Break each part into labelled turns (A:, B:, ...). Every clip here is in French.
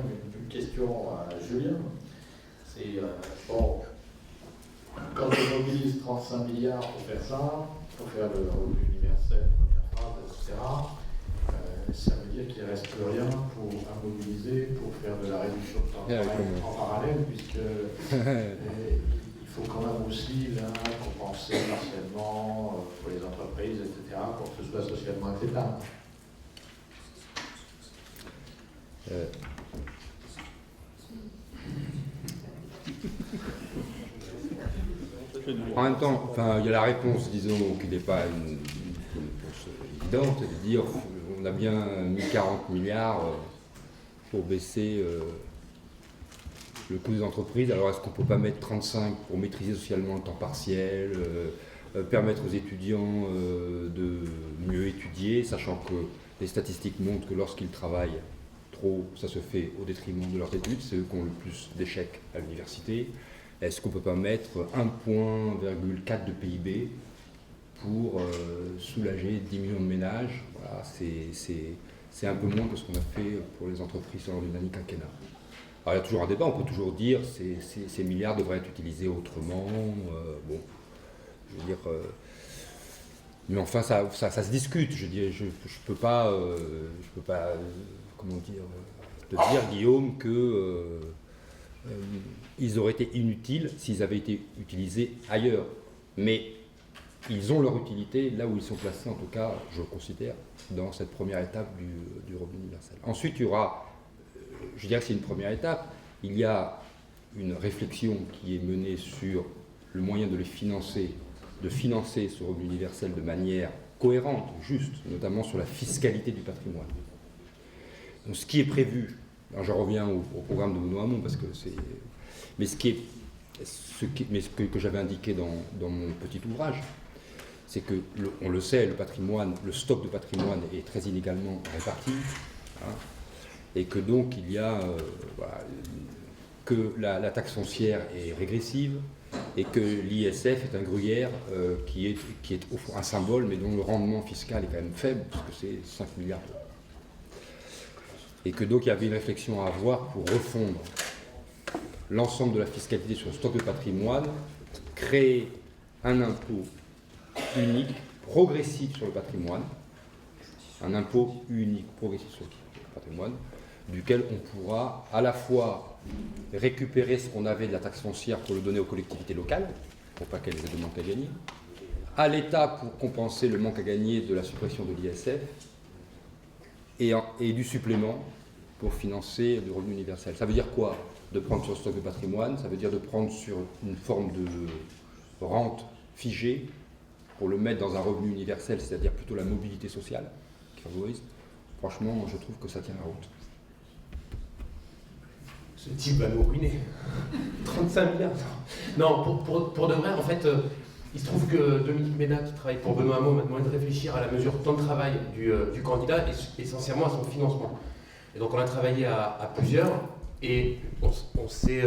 A: une question à Julien. C'est, bon, quand on mobilise 35 milliards pour faire ça, pour faire le revenu universel, première phrase, etc., ça veut dire qu'il ne reste plus rien à mobiliser pour faire de la réduction de temps de travail en parallèle, puisque il faut quand même aussi là, compenser partiellement pour les entreprises, etc., pour que ce soit socialement acceptable.
B: En même temps, enfin, il y a la réponse, disons, qui n'est pas une réponse évidente, de dire on a bien mis 40 milliards pour baisser le coût des entreprises. Alors est-ce qu'on ne peut pas mettre 35 pour maîtriser socialement le temps partiel, permettre aux étudiants de mieux étudier, sachant que les statistiques montrent que lorsqu'ils travaillent trop, ça se fait au détriment de leurs études, c'est eux qui ont le plus d'échecs à l'université. Est-ce qu'on ne peut pas mettre 1,4 de PIB pour soulager 10 millions de ménages? Voilà, c'est un peu moins que ce qu'on a fait pour les entreprises lors du dernier quinquennat. Alors il y a toujours un débat, on peut toujours dire que ces milliards devraient être utilisés autrement. Bon, je veux dire, mais enfin ça se discute. Je peux pas, comment dire, te dire, Guillaume, que ils auraient été inutiles s'ils avaient été utilisés ailleurs. Mais ils ont leur utilité là où ils sont placés, en tout cas, je considère, dans cette première étape du revenu universel. Ensuite, il y aura, je dirais que c'est une première étape, il y a une réflexion qui est menée sur le moyen de financer ce revenu universel de manière cohérente, juste, notamment sur la fiscalité du patrimoine. Donc, ce qui est prévu, alors je reviens au programme de Benoît Hamon, parce que c'est... Mais ce que j'avais indiqué dans mon petit ouvrage, c'est que, on le sait, le stock de patrimoine est très inégalement réparti, hein, et que donc il y a que la taxe foncière est régressive, et que l'ISF est un gruyère qui est au fond un symbole, mais dont le rendement fiscal est quand même faible, puisque c'est 5 milliards d'euros. Et que donc il y avait une réflexion à avoir pour refondre l'ensemble de la fiscalité sur le stock de patrimoine, créer un impôt unique, progressif sur le patrimoine, un impôt unique, progressif sur le patrimoine, duquel on pourra à la fois récupérer ce qu'on avait de la taxe foncière pour le donner aux collectivités locales, pour pas qu'elles aient de manque à gagner, à l'État pour compenser le manque à gagner de la suppression de l'ISF, et du supplément pour financer le revenu universel. Ça veut dire quoi, de prendre sur le stock de patrimoine? Ça veut dire de prendre sur une forme de rente figée pour le mettre dans un revenu universel, c'est-à-dire plutôt la mobilité sociale qui favorise. Franchement, je trouve que ça tient la route.
C: Ce type va nous ruiner. 35 milliards. Non, pour de vrai, en fait, il se trouve que Dominique Ménat, qui travaille pour Benoît Hamon, m'a demandé de réfléchir à la mesure temps de travail du candidat et essentiellement à son financement. Et donc on a travaillé à plusieurs et on s'est,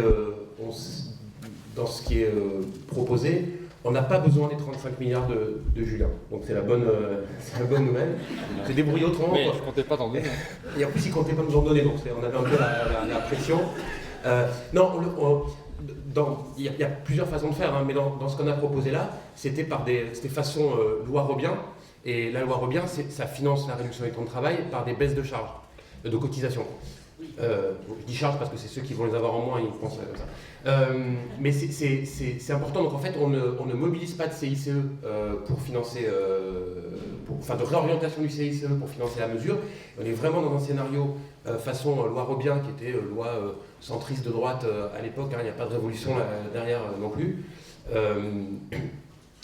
C: dans ce qui est proposé, on n'a pas besoin des 35 milliards de Julien. Donc c'est la bonne nouvelle. C'est débrouillé autrement.
B: Mais je ne comptais pas t'en donner.
C: Et en plus, il ne comptait pas nous en donner, donc on avait un peu la pression. Il y a plusieurs façons de faire, hein, mais dans ce qu'on a proposé là, c'était façon loi Robien. Et la loi Robien, ça finance la réduction du temps de travail par des baisses de charges, de cotisations. Je dis charges parce que c'est ceux qui vont les avoir en moins, ils pensent comme ça. Mais c'est important, donc en fait, on ne mobilise pas de CICE pour financer, de réorientation du CICE pour financer la mesure. On est vraiment dans un scénario façon loi Robien, qui était loi centriste de droite à l'époque, hein, il n'y a pas de révolution derrière non plus.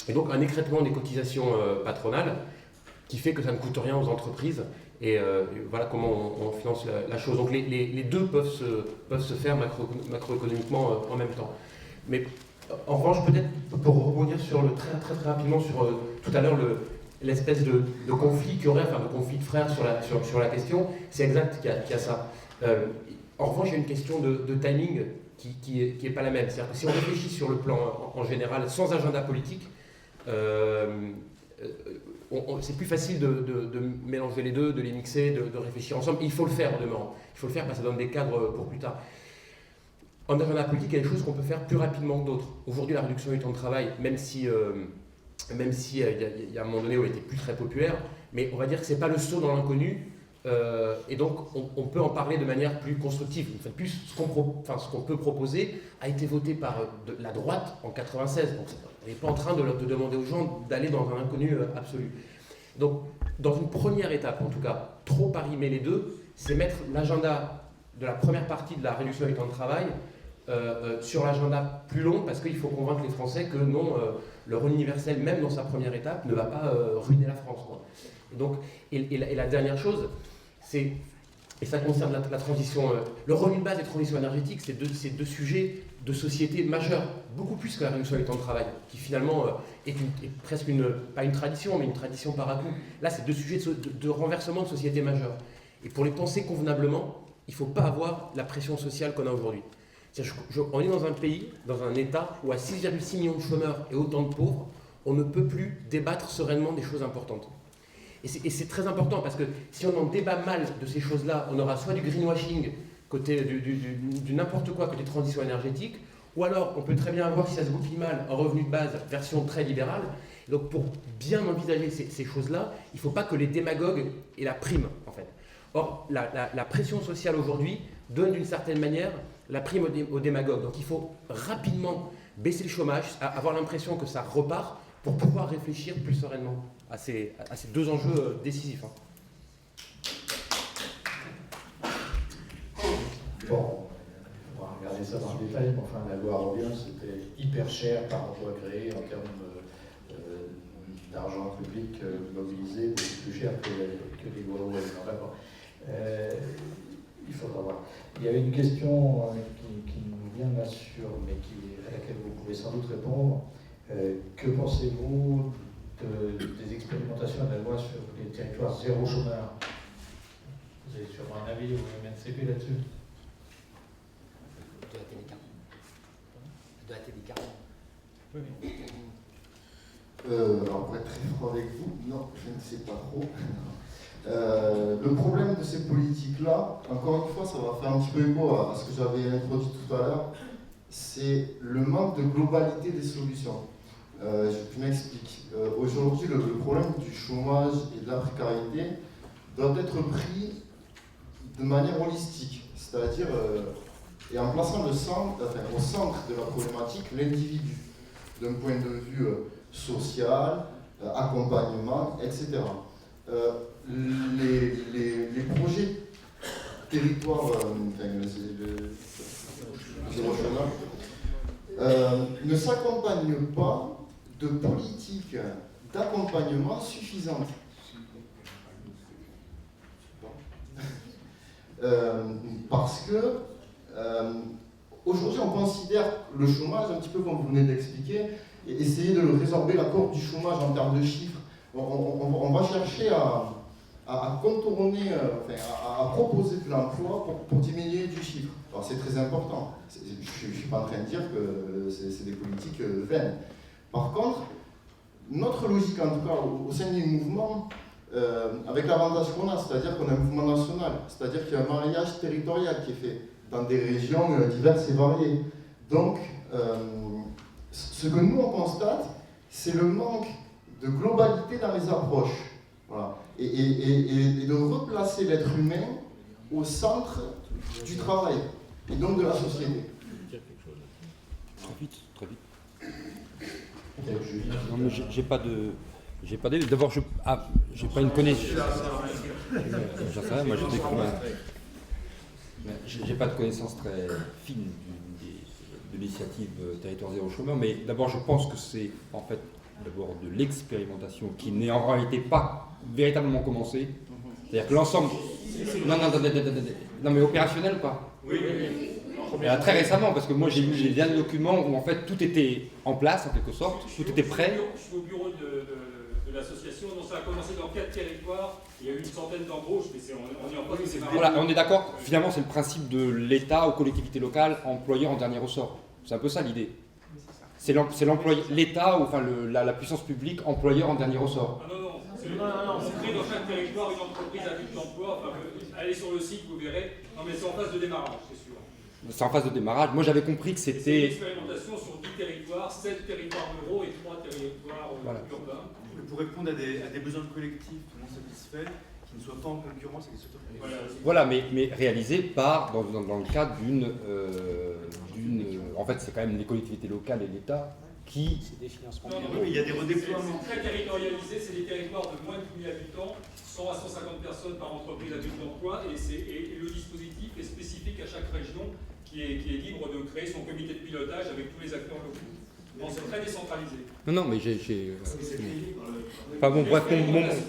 C: Et donc un écrêtement des cotisations patronales qui fait que ça ne coûte rien aux entreprises. Et voilà comment on finance la chose. Donc les deux peuvent se faire macroéconomiquement en même temps. Mais en revanche, peut-être pour rebondir sur très rapidement sur tout à l'heure l'espèce de conflit qu'il y aurait, de conflit de frères sur la question, c'est exact qu'il y a ça. En revanche, il y a une question de timing qui est pas la même. C'est-à-dire que si on réfléchit sur le plan en général, sans agenda politique, c'est plus facile de mélanger les deux, de les mixer, de réfléchir ensemble. Il faut le faire, en demeurant. Il faut le faire parce que ça donne des cadres pour plus tard. En agenda politique, il y a des choses qu'on peut faire plus rapidement que d'autres. Aujourd'hui, la réduction du temps de travail, même si il y a un moment donné où elle était plus très populaire, mais on va dire que c'est pas le saut dans l'inconnu, et donc on peut en parler de manière plus constructive. Une fois de plus, ce qu'on peut proposer a été voté par la droite en 96, donc on n'est pas en train de demander aux gens d'aller dans un inconnu absolu. Donc, dans une première étape, en tout cas, trop arrimer les deux, c'est mettre l'agenda de la première partie de la réduction du temps de travail sur l'agenda plus long, parce qu'il faut convaincre les Français que non, le revenu universel, même dans sa première étape, ne va pas ruiner la France, quoi. Et donc, la dernière chose, c'est, et ça concerne la transition, le revenu de base et la transition énergétique, c'est deux sujets de société majeurs, beaucoup plus que la réduction du temps de travail, qui finalement est presque pas une tradition, mais une tradition par à-coup. Là, c'est deux sujets de renversement de société majeure. Et pour les penser convenablement, il ne faut pas avoir la pression sociale qu'on a aujourd'hui. On est dans un pays, dans un État où à 6,6 millions de chômeurs et autant de pauvres, on ne peut plus débattre sereinement des choses importantes. Et c'est très important parce que si on en débat mal de ces choses-là, on aura soit du greenwashing, côté du n'importe quoi, côté transition énergétique, ou alors on peut très bien avoir, si ça se goupille mal, un revenu de base, version très libérale. Donc pour bien envisager ces choses-là, il ne faut pas que les démagogues aient la prime, en fait. Or, la pression sociale aujourd'hui donne d'une certaine manière la prime aux démagogues. Donc il faut rapidement baisser le chômage, avoir l'impression que ça repart pour pouvoir réfléchir plus sereinement à ces deux enjeux décisifs.
A: Bon, on va regarder ça dans le détail, mais enfin, la loi Robien, c'était hyper cher par emploi créé en termes d'argent public mobilisé, beaucoup plus cher que les lois Robien. Enfin, bon, il faudra voir. Il y avait une question qui nous vient là à laquelle vous pouvez sans doute répondre. Que pensez-vous des expérimentations de la loi sur les territoires zéro chômeur? Vous avez sûrement un avis au MNCP là-dessus?
D: De la télé 40. Oui.
E: Alors pour être très franc avec vous, non, je ne sais pas trop. Le problème de ces politiques-là, encore une fois, ça va faire un petit peu écho à ce que j'avais introduit tout à l'heure, c'est le manque de globalité des solutions. Je m'explique. Aujourd'hui, le problème du chômage et de la précarité doit être pris de manière holistique, c'est-à-dire et en plaçant au centre de la problématique l'individu, d'un point de vue social, accompagnement, etc. Les projets territoires, zéro chômeur, ne s'accompagnent pas de politiques d'accompagnement suffisantes. Parce que aujourd'hui on considère le chômage, un petit peu comme vous venez d'expliquer, et essayer de résorber la courbe du chômage en termes de chiffres. On va chercher à contourner, à proposer de l'emploi pour diminuer du chiffre. Alors c'est très important. Je ne suis pas en train de dire que c'est des politiques vaines. Par contre, notre logique, en tout cas au sein du mouvement, avec l'avantage qu'on a, c'est-à-dire qu'on a un mouvement national, c'est-à-dire qu'il y a un maillage territorial qui est fait dans des régions diverses et variées. Donc, ce que nous on constate, c'est le manque de globalité dans les approches. Voilà. Et de replacer l'être humain au centre du travail et donc de la société.
B: Très vite. Non, mais j'ai pas d'avis. D'abord, j'ai pas une connaissance. J'en sais rien, moi j'ai découvert. J'ai pas de connaissance très fine de l'initiative Territoire Zéro Chômeur, mais d'abord je pense que c'est en fait d'abord de l'expérimentation qui n'est en réalité pas véritablement commencée. C'est-à-dire que l'ensemble. Non mais opérationnel ou pas?
D: Oui.
B: Très récemment, parce que moi j'ai lu les derniers documents où en fait tout était en place en quelque sorte, tout était prêt.
F: Je suis au bureau de l'association, donc ça a commencé dans 4 territoires, il y a eu une centaine d'embauches, mais on est en phase de démarrage.
B: Voilà, on est d'accord, finalement c'est le principe de l'État aux collectivités locales, employeur en dernier ressort. C'est un peu ça l'idée. C'est l'État, ou enfin la puissance publique, employeur en dernier ressort.
F: Ah non, On crée dans chaque territoire une entreprise à but d'emploi. Enfin, allez sur le site, vous verrez. Non, mais c'est en phase de démarrage, c'est sûr.
B: C'est en phase de démarrage. Moi, j'avais compris que
F: C'est une
B: c'était...
F: expérimentation sur 10 territoires, 7 territoires ruraux et 3 territoires urbains.
G: Pour répondre à des besoins collectifs non satisfaits, qui ne soient pas en concurrence avec les autres.
B: Voilà, mais réalisé par, dans le cadre d'une... en fait, c'est quand même les collectivités locales et l'État qui...
D: C'est des financements.
G: Oui, il y a des redéploiements.
F: C'est très territorialisé, c'est des territoires de moins de 10 000 habitants, 100 à 150 personnes par entreprise à but d'emploi, et le dispositif est spécifique à chaque région qui est libre de créer son comité de pilotage avec tous les acteurs locaux. Donc c'est très décentralisé.
B: Non, mais j'ai... Enfin bon, bref,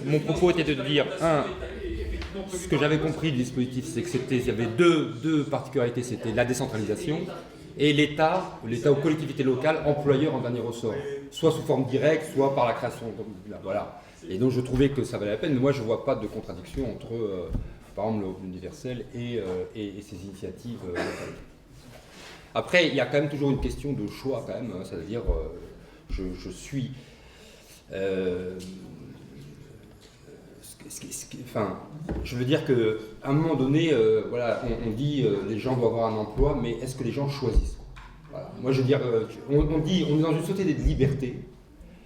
B: mon propos était de dire, ce que j'avais compris du dispositif, c'est qu'il y avait deux particularités, c'était la décentralisation et l'État aux collectivités locales, employeur en dernier ressort, soit sous forme directe, soit par la création. Voilà. Et donc je trouvais que ça valait la peine, mais moi je ne vois pas de contradiction entre, par exemple, l'universel et ces initiatives locales. Après, il y a quand même toujours une question de choix, quand même, hein, c'est-à-dire, je suis... enfin, je veux dire qu'à un moment donné, voilà, on dit les gens doivent avoir un emploi, mais est-ce que les gens choisissent? Voilà. Moi, je veux dire, on dit on est dans une société de liberté,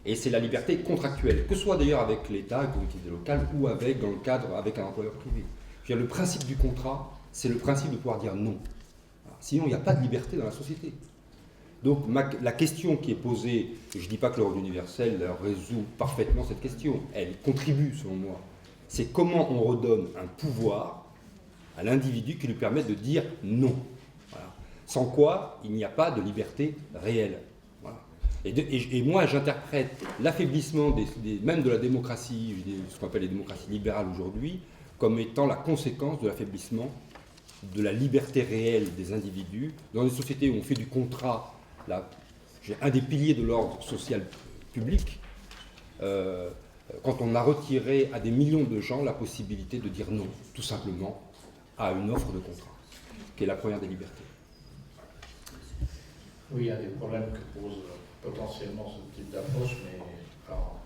B: et c'est la liberté contractuelle, que ce soit d'ailleurs avec l'État, avec les collectivités locales, ou dans le cadre avec un employeur privé. Je veux dire, le principe du contrat, c'est le principe de pouvoir dire non. Voilà. Sinon, il n'y a pas de liberté dans la société. Donc la question qui est posée, je ne dis pas que le revenu universel résout parfaitement cette question, elle contribue selon moi, c'est comment on redonne un pouvoir à l'individu qui lui permet de dire non. Voilà. Sans quoi il n'y a pas de liberté réelle. Voilà. Et moi j'interprète l'affaiblissement même de la démocratie, ce qu'on appelle les démocraties libérales aujourd'hui, comme étant la conséquence de l'affaiblissement de la liberté réelle des individus dans une société où on fait du contrat. Là, j'ai un des piliers de l'ordre social public, quand on a retiré à des millions de gens la possibilité de dire non, tout simplement, à une offre de contrat, qui est la première des libertés.
A: Oui, il y a des problèmes que pose potentiellement ce type d'approche, mais alors,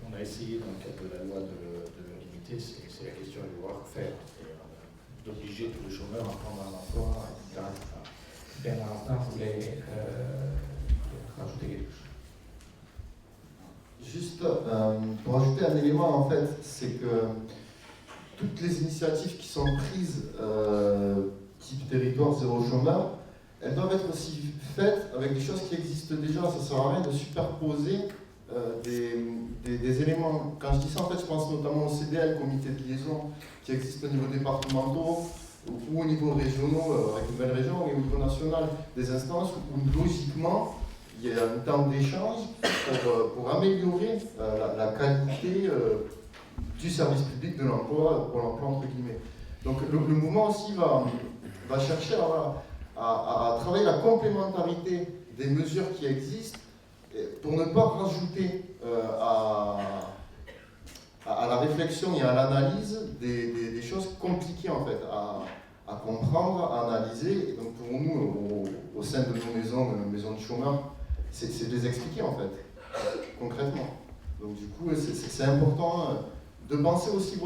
A: on a essayé dans le cadre de la loi de le limiter, c'est la question du voir-faire, d'obliger tous les chômeurs à prendre un emploi, etc. Bernard Arnault voulait rajouter quelque chose.
E: Juste pour ajouter un élément, en fait, c'est que toutes les initiatives qui sont prises type territoire zéro chômeur, elles doivent être aussi faites avec des choses qui existent déjà. Ça ne sert à rien de superposer des éléments. Quand je dis ça, en fait, je pense notamment au CDL, comité de liaison, qui existe au niveau départemental ou au niveau régional, avec une belle région, et au niveau national, des instances où logiquement, il y a un temps d'échange pour améliorer la qualité du service public de l'emploi, pour l'emploi entre guillemets. Donc le mouvement aussi va chercher à travailler la complémentarité des mesures qui existent pour ne pas rajouter à la réflexion et à l'analyse des choses compliquées en fait à comprendre, à analyser. Et donc pour nous, au sein de nos maisons de chômeurs, c'est de les expliquer en fait, concrètement. Donc du coup, c'est important de penser aussi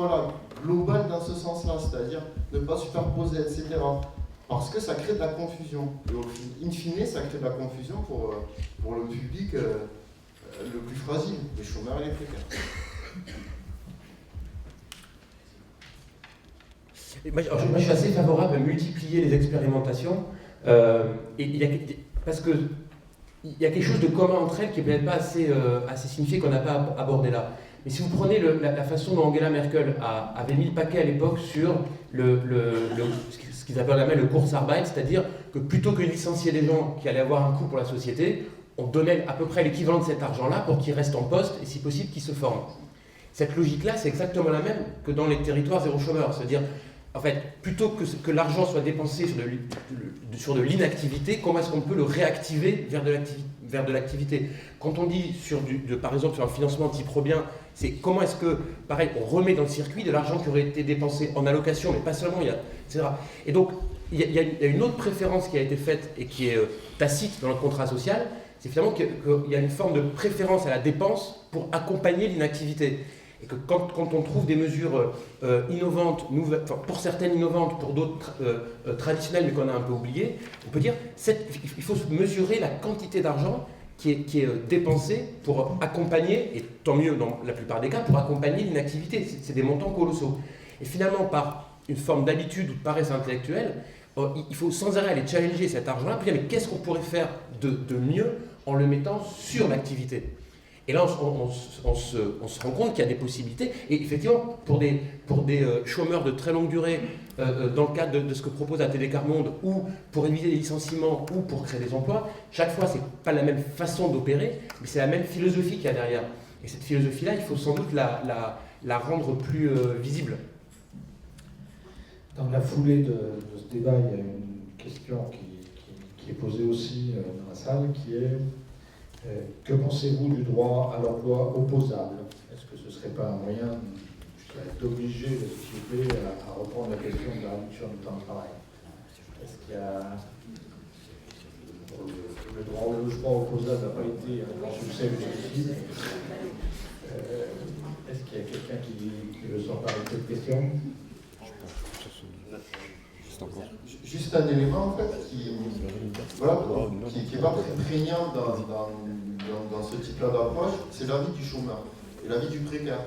E: global dans ce sens-là, c'est-à-dire ne pas superposer, etc. Parce que ça crée de la confusion. Et in fine, ça crée de la confusion pour le public le plus fragile, les chômeurs et les précaires.
C: Moi, je suis assez favorable à multiplier les expérimentations, parce que il y a quelque chose de commun entre elles qui n'est peut-être pas assez signifié, qu'on n'a pas abordé là. Mais si vous prenez la façon dont Angela Merkel avait mis le paquet à l'époque sur ce qu'ils appellent le Kurzarbeit, c'est-à-dire que plutôt que de licencier des gens qui allaient avoir un coût pour la société, on donnait à peu près l'équivalent de cet argent-là pour qu'ils restent en poste et si possible qu'ils se forment. Cette logique-là, c'est exactement la même que dans les territoires zéro chômeur, c'est-à-dire en fait, plutôt que l'argent soit dépensé sur de l'inactivité, comment est-ce qu'on peut le réactiver vers de l'activité? Quand on dit, par exemple, sur un financement type Robien, c'est comment est-ce que, pareil, on remet dans le circuit de l'argent qui aurait été dépensé en allocation, mais pas seulement, etc. Et donc, il y a une autre préférence qui a été faite et qui est tacite dans le contrat social, c'est finalement qu'il y a une forme de préférence à la dépense pour accompagner l'inactivité. Et que quand on trouve des mesures innovantes, nouvelles, enfin, pour certaines innovantes, pour d'autres traditionnelles, mais qu'on a un peu oubliées, on peut dire il faut mesurer la quantité d'argent qui est dépensée pour accompagner, et tant mieux dans la plupart des cas, pour accompagner l'inactivité. C'est des montants colossaux. Et finalement, par une forme d'habitude ou de paresse intellectuelle, il faut sans arrêt aller challenger cet argent-là, puis dire mais qu'est-ce qu'on pourrait faire de mieux en le mettant sur l'activité. Et là, on se rend compte qu'il y a des possibilités. Et effectivement, pour des chômeurs de très longue durée, dans le cadre de ce que propose la Télécarmonde, ou pour éviter les licenciements, ou pour créer des emplois, chaque fois, c'est pas la même façon d'opérer, mais c'est la même philosophie qu'il y a derrière. Et cette philosophie-là, il faut sans doute la rendre plus visible.
H: Dans la foulée de ce débat, il y a une question qui est posée aussi dans la salle, qui est que pensez-vous du droit à l'emploi opposable? Est-ce que ce ne serait pas un moyen d'obliger les sociétés à reprendre la question de la réduction du temps de travail? Est-ce qu'il y a... Le droit au logement opposable n'a pas été un grand succès jusqu'ici. Est-ce qu'il y a quelqu'un qui veut s'emparer de cette question?
E: Juste un élément en fait qui n'est pas très prégnant dans ce type-là d'approche, c'est la vie du chômeur et la vie du précaire.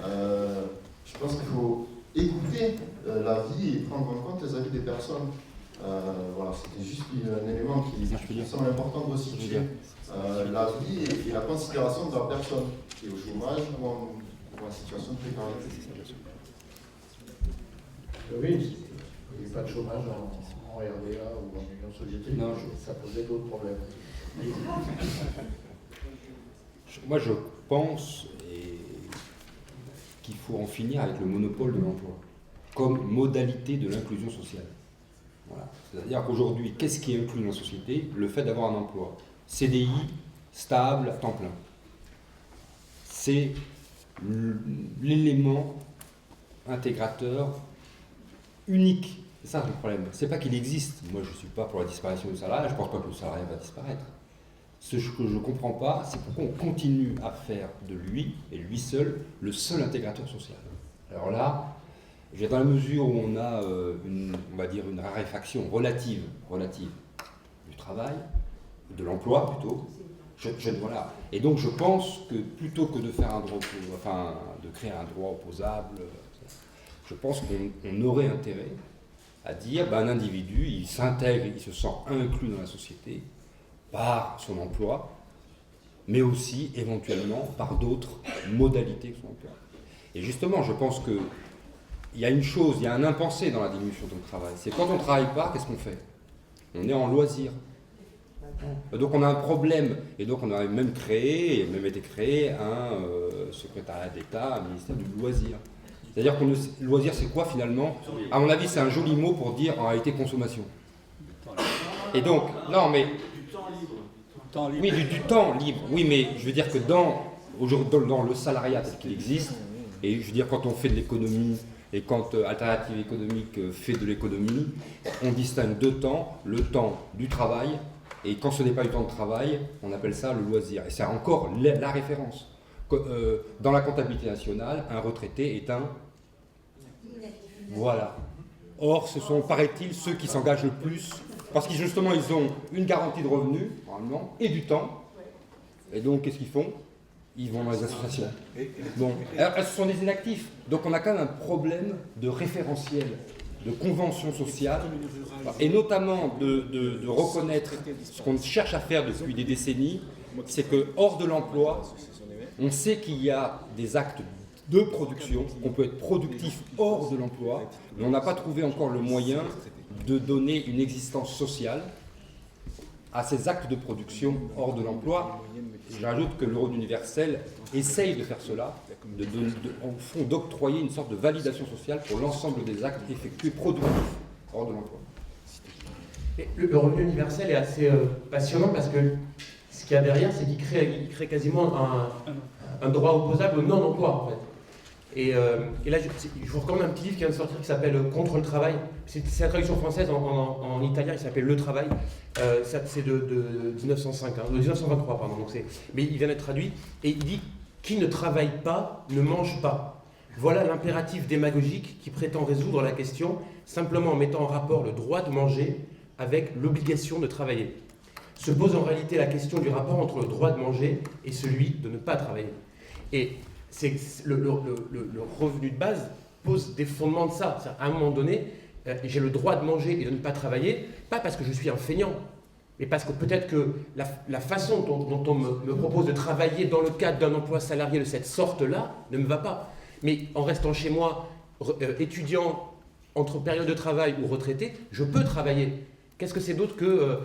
E: Je pense qu'il faut écouter la vie et prendre en compte les avis des personnes. Voilà, c'était juste un élément qui me semble important de resituer. La vie et la considération de la personne qui est au chômage ou en situation de précarité.
H: Oui. Il n'y a pas de chômage en RDA ou en Union soviétique, non, ça posait d'autres problèmes.
B: Moi, je pense qu'il faut en finir avec le monopole de l'emploi comme modalité de l'inclusion sociale. Voilà. C'est-à-dire qu'aujourd'hui, qu'est-ce qui est inclus dans la société? Le fait d'avoir un emploi. CDI, stable, à temps plein. C'est l'élément intégrateur unique. C'est ça le problème. C'est pas qu'il existe. Moi, je ne suis pas pour la disparition du salariat. Je ne pense pas que le salariat va disparaître. Ce que je ne comprends pas, c'est pourquoi on continue à faire de lui, et lui seul, le seul intégrateur social. Alors là, dans la mesure où on a, on va dire, une raréfaction relative du travail, de l'emploi plutôt, voilà. Et donc je pense que plutôt que de faire de créer un droit opposable, je pense qu'on aurait intérêt à dire un individu, il s'intègre, il se sent inclus dans la société par son emploi, mais aussi éventuellement par d'autres modalités que son emploi. Et justement, je pense qu'il y a il y a un impensé dans la diminution de ton travail. C'est quand on ne travaille pas, qu'est-ce qu'on fait? On est en loisir. Donc on a un problème, et donc on a même été créé un secrétariat d'État, un ministère du loisir. C'est-à-dire que le loisir, c'est quoi finalement? À mon avis, c'est un joli mot pour dire en réalité consommation. Et donc, non mais... Oui, du temps libre. Oui, mais je veux dire que dans le salariat tel qu'il existe, et je veux dire quand on fait de l'économie, et quand Alternative économique fait de l'économie, on distingue deux temps, le temps du travail, et quand ce n'est pas du temps de travail, on appelle ça le loisir. Et c'est encore la référence. Dans la comptabilité nationale, un retraité est un... Voilà. Or, ce sont, paraît-il, ceux qui s'engagent le plus, parce que justement, ils ont une garantie de revenus, normalement, et du temps. Et donc, qu'est-ce qu'ils font? Ils vont dans les associations. Bon. Alors, ce sont des inactifs. Donc, on a quand même un problème de référentiel, de convention sociale, et notamment de reconnaître ce qu'on cherche à faire depuis des décennies, c'est que hors de l'emploi, on sait qu'il y a des actes de production, qu'on peut être productif hors de l'emploi, mais on n'a pas trouvé encore le moyen de donner une existence sociale à ces actes de production hors de l'emploi. J'ajoute que le rôle universel essaye de faire cela, en fond d'octroyer une sorte de validation sociale pour l'ensemble des actes effectués productifs hors de l'emploi.
C: Le revenu universel est assez passionnant parce que ce qu'il y a derrière, c'est qu'il crée quasiment un droit opposable au non-emploi en fait. Et là, je vous recommande un petit livre qui vient de sortir qui s'appelle Contre le travail. C'est la traduction française, en italien il s'appelle Le Travail. C'est de 1905, de 1923 pardon. Donc mais il vient d'être traduit et il dit qui ne travaille pas ne mange pas. Voilà l'impératif démagogique qui prétend résoudre la question simplement en mettant en rapport le droit de manger avec l'obligation de travailler. Se pose en réalité la question du rapport entre le droit de manger et celui de ne pas travailler. Et le revenu de base pose des fondements de ça. À un moment donné, j'ai le droit de manger et de ne pas travailler, pas parce que je suis un feignant, mais parce que peut-être que la façon dont on me propose de travailler dans le cadre d'un emploi salarié de cette sorte-là ne me va pas. Mais en restant chez moi, étudiant, entre période de travail ou retraité, je peux travailler. Qu'est-ce que c'est d'autre que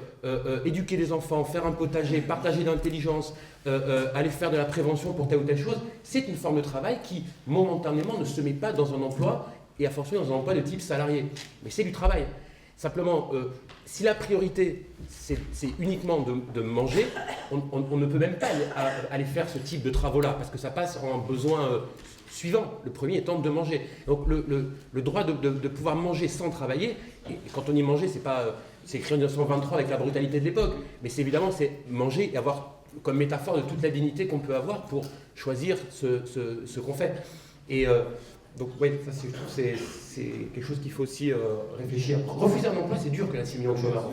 C: éduquer les enfants, faire un potager, partager l'intelligence, aller faire de la prévention pour telle ou telle chose? C'est une forme de travail qui, momentanément, ne se met pas dans un emploi, et a fortiori dans un emploi de type salarié. Mais c'est du travail. Simplement, si la priorité, c'est uniquement de manger, on ne peut même pas aller faire ce type de travaux-là, parce que ça passe en un besoin suivant, le premier étant de manger. Donc le droit de pouvoir manger sans travailler, et quand on dit manger, c'est écrit en 1923 avec la brutalité de l'époque, mais c'est manger et avoir comme métaphore de toute la dignité qu'on peut avoir pour choisir ce qu'on fait. Et donc oui, ça je trouve c'est quelque chose qu'il faut aussi réfléchir. Refuser un emploi, c'est dur que la 6 millions de chômeurs.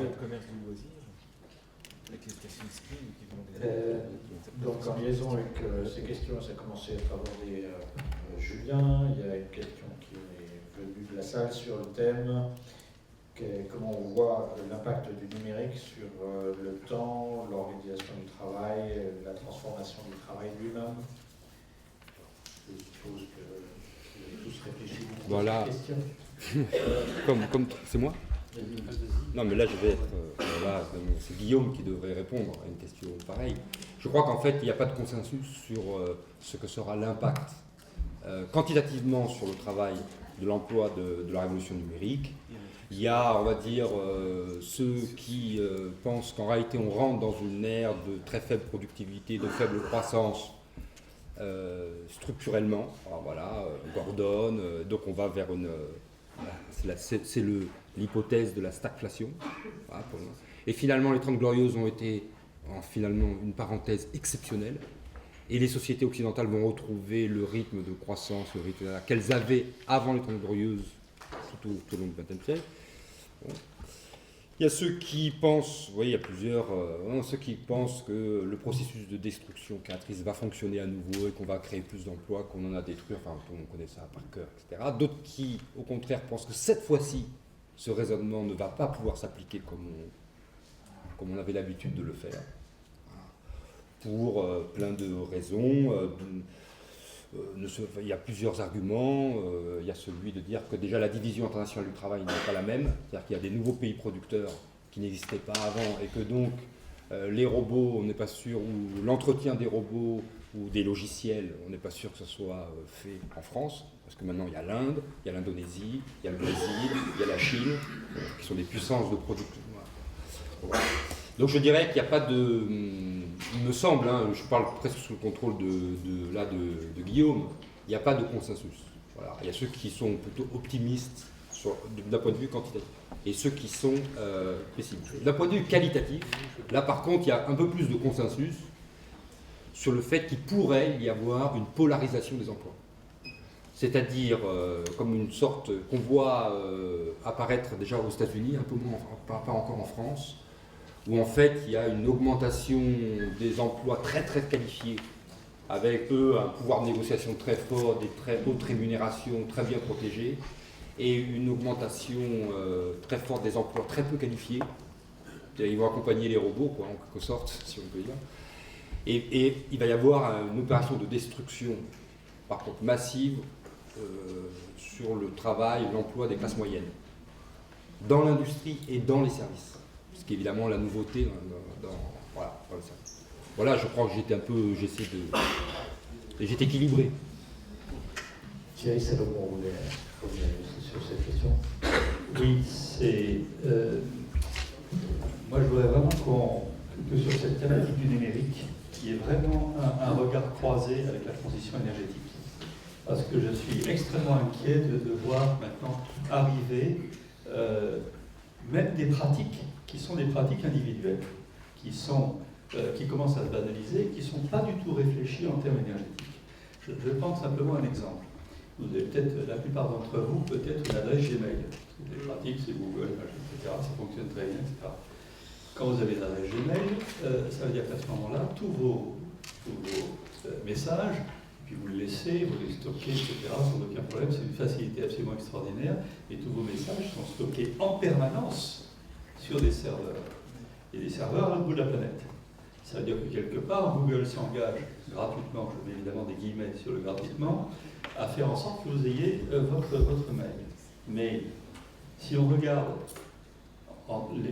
H: Donc en liaison avec ces questions, ça a commencé à être abordé Julien. Il y a une question qui est venue de la salle sur le thème comment on voit l'impact du numérique sur le temps, l'organisation du travail, la transformation du travail lui-même. Je suppose que vous avez tous réfléchi beaucoup à cette question.
B: Comme c'est moi? Non, mais là, je vais être. C'est Guillaume qui devrait répondre à une question pareille. Je crois qu'en fait, il n'y a pas de consensus sur ce que sera l'impact quantitativement sur le travail de l'emploi de la révolution numérique. Il y a, on va dire, ceux qui pensent qu'en réalité, on rentre dans une ère de très faible productivité, de faible croissance structurellement. Alors, voilà, Gordon, donc on va vers une. C'est l'hypothèse de la stagflation. Voilà, et finalement, les 30 Glorieuses ont été finalement une parenthèse exceptionnelle. Et les sociétés occidentales vont retrouver le rythme de croissance, le rythme qu'elles avaient avant les 30 Glorieuses, tout au long du XXe siècle. Bon. Il y a ceux qui pensent, vous voyez, il y a plusieurs, ceux qui pensent que le processus de destruction créatrice va fonctionner à nouveau et qu'on va créer plus d'emplois, qu'on en a détruit, enfin, on connaît ça par cœur, etc. D'autres qui, au contraire, pensent que cette fois-ci, ce raisonnement ne va pas pouvoir s'appliquer comme on avait l'habitude de le faire, pour plein de raisons. Il y a plusieurs arguments. Il y a celui de dire que déjà la division internationale du travail n'est pas la même, c'est-à-dire qu'il y a des nouveaux pays producteurs qui n'existaient pas avant et que donc les robots, on n'est pas sûr, ou l'entretien des robots ou des logiciels, on n'est pas sûr que ce soit fait en France, parce que maintenant il y a l'Inde, il y a l'Indonésie, il y a le Brésil, il y a la Chine, qui sont des puissances de production. Voilà. Donc je dirais qu'il n'y a pas de... Il me semble, je parle presque sous le contrôle de Guillaume, il n'y a pas de consensus. Voilà. Il y a ceux qui sont plutôt optimistes d'un point de vue quantitatif et ceux qui sont pessimistes. D'un point de vue qualitatif, là par contre, il y a un peu plus de consensus sur le fait qu'il pourrait y avoir une polarisation des emplois. C'est-à-dire comme une sorte qu'on voit apparaître déjà aux États-Unis, un peu moins, pas encore en France, où en fait il y a une augmentation des emplois très très qualifiés, avec eux un pouvoir de négociation très fort, des très hautes rémunérations très bien protégées, et une augmentation très forte des emplois très peu qualifiés. Ils vont accompagner les robots, quoi, en quelque sorte, si on peut dire. Et il va y avoir une opération de destruction, par contre massive, sur le travail, l'emploi des classes moyennes, dans l'industrie et dans les services. Ce qui est évidemment la nouveauté dans le service. Voilà, je crois que j'étais équilibré.
H: Thierry Salomon, vous voulez revenir sur cette question?
I: Oui, moi je voudrais vraiment que sur cette thématique du numérique, qu'il y ait vraiment un regard croisé avec la transition énergétique. Parce que je suis extrêmement inquiet de voir maintenant arriver même des pratiques qui sont des pratiques individuelles, qui commencent à se banaliser, qui ne sont pas du tout réfléchies en termes énergétiques. Je vais prendre simplement un exemple. Vous avez peut-être, la plupart d'entre vous, peut-être une adresse Gmail. C'est pratique, c'est Google, etc. Ça fonctionne très bien, etc. Quand vous avez une adresse Gmail, ça veut dire qu'à ce moment-là, tous vos messages, puis vous le laissez, vous les stockez, etc., sans aucun problème. C'est une facilité absolument extraordinaire. Et tous vos messages sont stockés en permanence sur des serveurs. Et des serveurs à l'autre bout de la planète. Ça veut dire que quelque part, Google s'engage gratuitement, je mets évidemment des guillemets sur le gratuitement, à faire en sorte que vous ayez votre mail. Mais si on regarde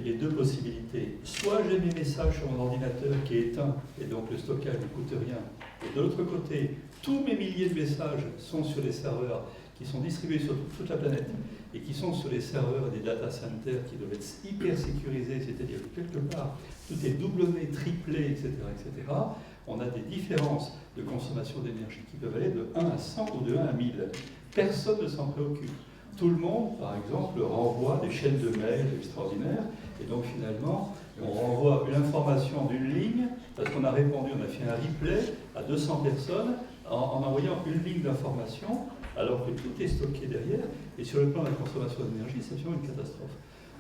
I: les deux possibilités, soit j'ai mes messages sur mon ordinateur qui est éteint, et donc le stockage ne coûte rien, et de l'autre côté, tous mes milliers de messages sont sur les serveurs qui sont distribués sur toute la planète, et qui sont sur les serveurs des data centers qui doivent être hyper sécurisés, c'est-à-dire que quelque part, tout est doublonné, triplé, etc., etc., on a des différences de consommation d'énergie qui peuvent aller de 1 à 100 ou de 1 à 1000. Personne ne s'en préoccupe. Tout le monde, par exemple, renvoie des chaînes de mails extraordinaires, et donc finalement, on renvoie une information d'une ligne, parce qu'on a répondu, on a fait un replay à 200 personnes, en envoyant une ligne d'information, alors que tout est stocké derrière, et sur le plan de la consommation d'énergie, c'est absolument une catastrophe.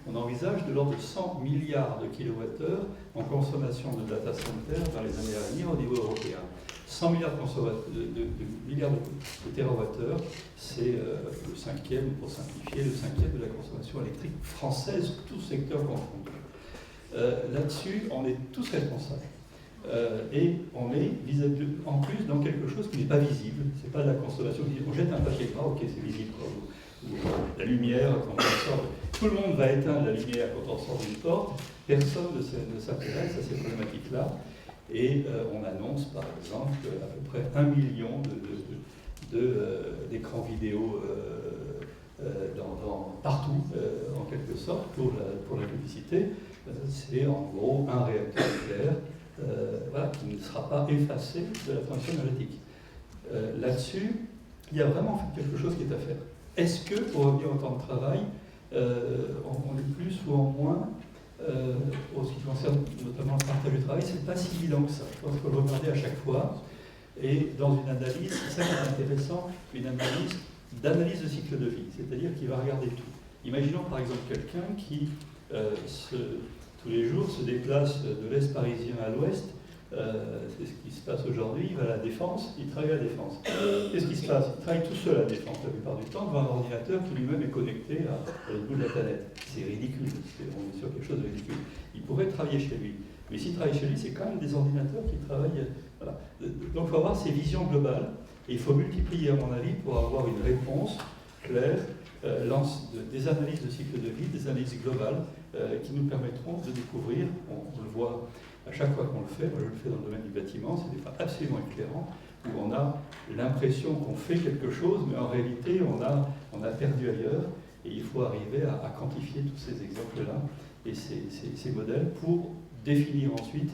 I: On envisage de l'ordre de 100 milliards de kilowattheures en consommation de data centers dans les années à venir au niveau européen. 100 milliards de térawattheures, c'est le cinquième, pour simplifier, le cinquième de la consommation électrique française, tout secteur confondu. Là-dessus, on est tous responsables. Et on est en plus dans quelque chose qui n'est pas visible. C'est pas de la consommation. On jette un papier gras, ok, c'est visible. La lumière, quand on sort, tout le monde va éteindre la lumière quand on sort d'une porte. Personne ne s'intéresse à ces problématiques-là. Et on annonce, par exemple, à peu près 1 million d'écrans vidéo partout, en quelque sorte, pour la publicité. C'est en gros un réacteur nucléaire qui ne sera pas effacé de la transition énergétique. Là-dessus, il y a vraiment quelque chose qui est à faire. Est-ce que, pour revenir au temps de travail, on est plus ou en moins, en ce qui concerne notamment le partage du travail, c'est pas si évident que ça. Je pense qu'il faut le regarder à chaque fois. Et dans une analyse, c'est ça qui est intéressant, une analyse de cycle de vie, c'est-à-dire qu'il va regarder tout. Imaginons par exemple quelqu'un qui, tous les jours, se déplace de l'Est parisien à l'Ouest. C'est ce qui se passe aujourd'hui, il va à la Défense, il travaille à la Défense. Qu'est-ce qui se passe? Il travaille tout seul à la Défense la plupart du temps devant un ordinateur qui lui-même est connecté à l'autre bout de la planète. C'est ridicule, on est sur quelque chose de ridicule. Il pourrait travailler chez lui, mais s'il travaille chez lui, c'est quand même des ordinateurs qui travaillent. Voilà. Donc il faut avoir ces visions globales, et il faut multiplier à mon avis pour avoir une réponse claire, des analyses de cycle de vie, des analyses globales qui nous permettront de découvrir, on le voit à chaque fois qu'on le fait, moi je le fais dans le domaine du bâtiment, c'est des fois absolument éclairant, où on a l'impression qu'on fait quelque chose, mais en réalité on a perdu ailleurs, et il faut arriver à quantifier tous ces exemples-là et ces modèles pour définir ensuite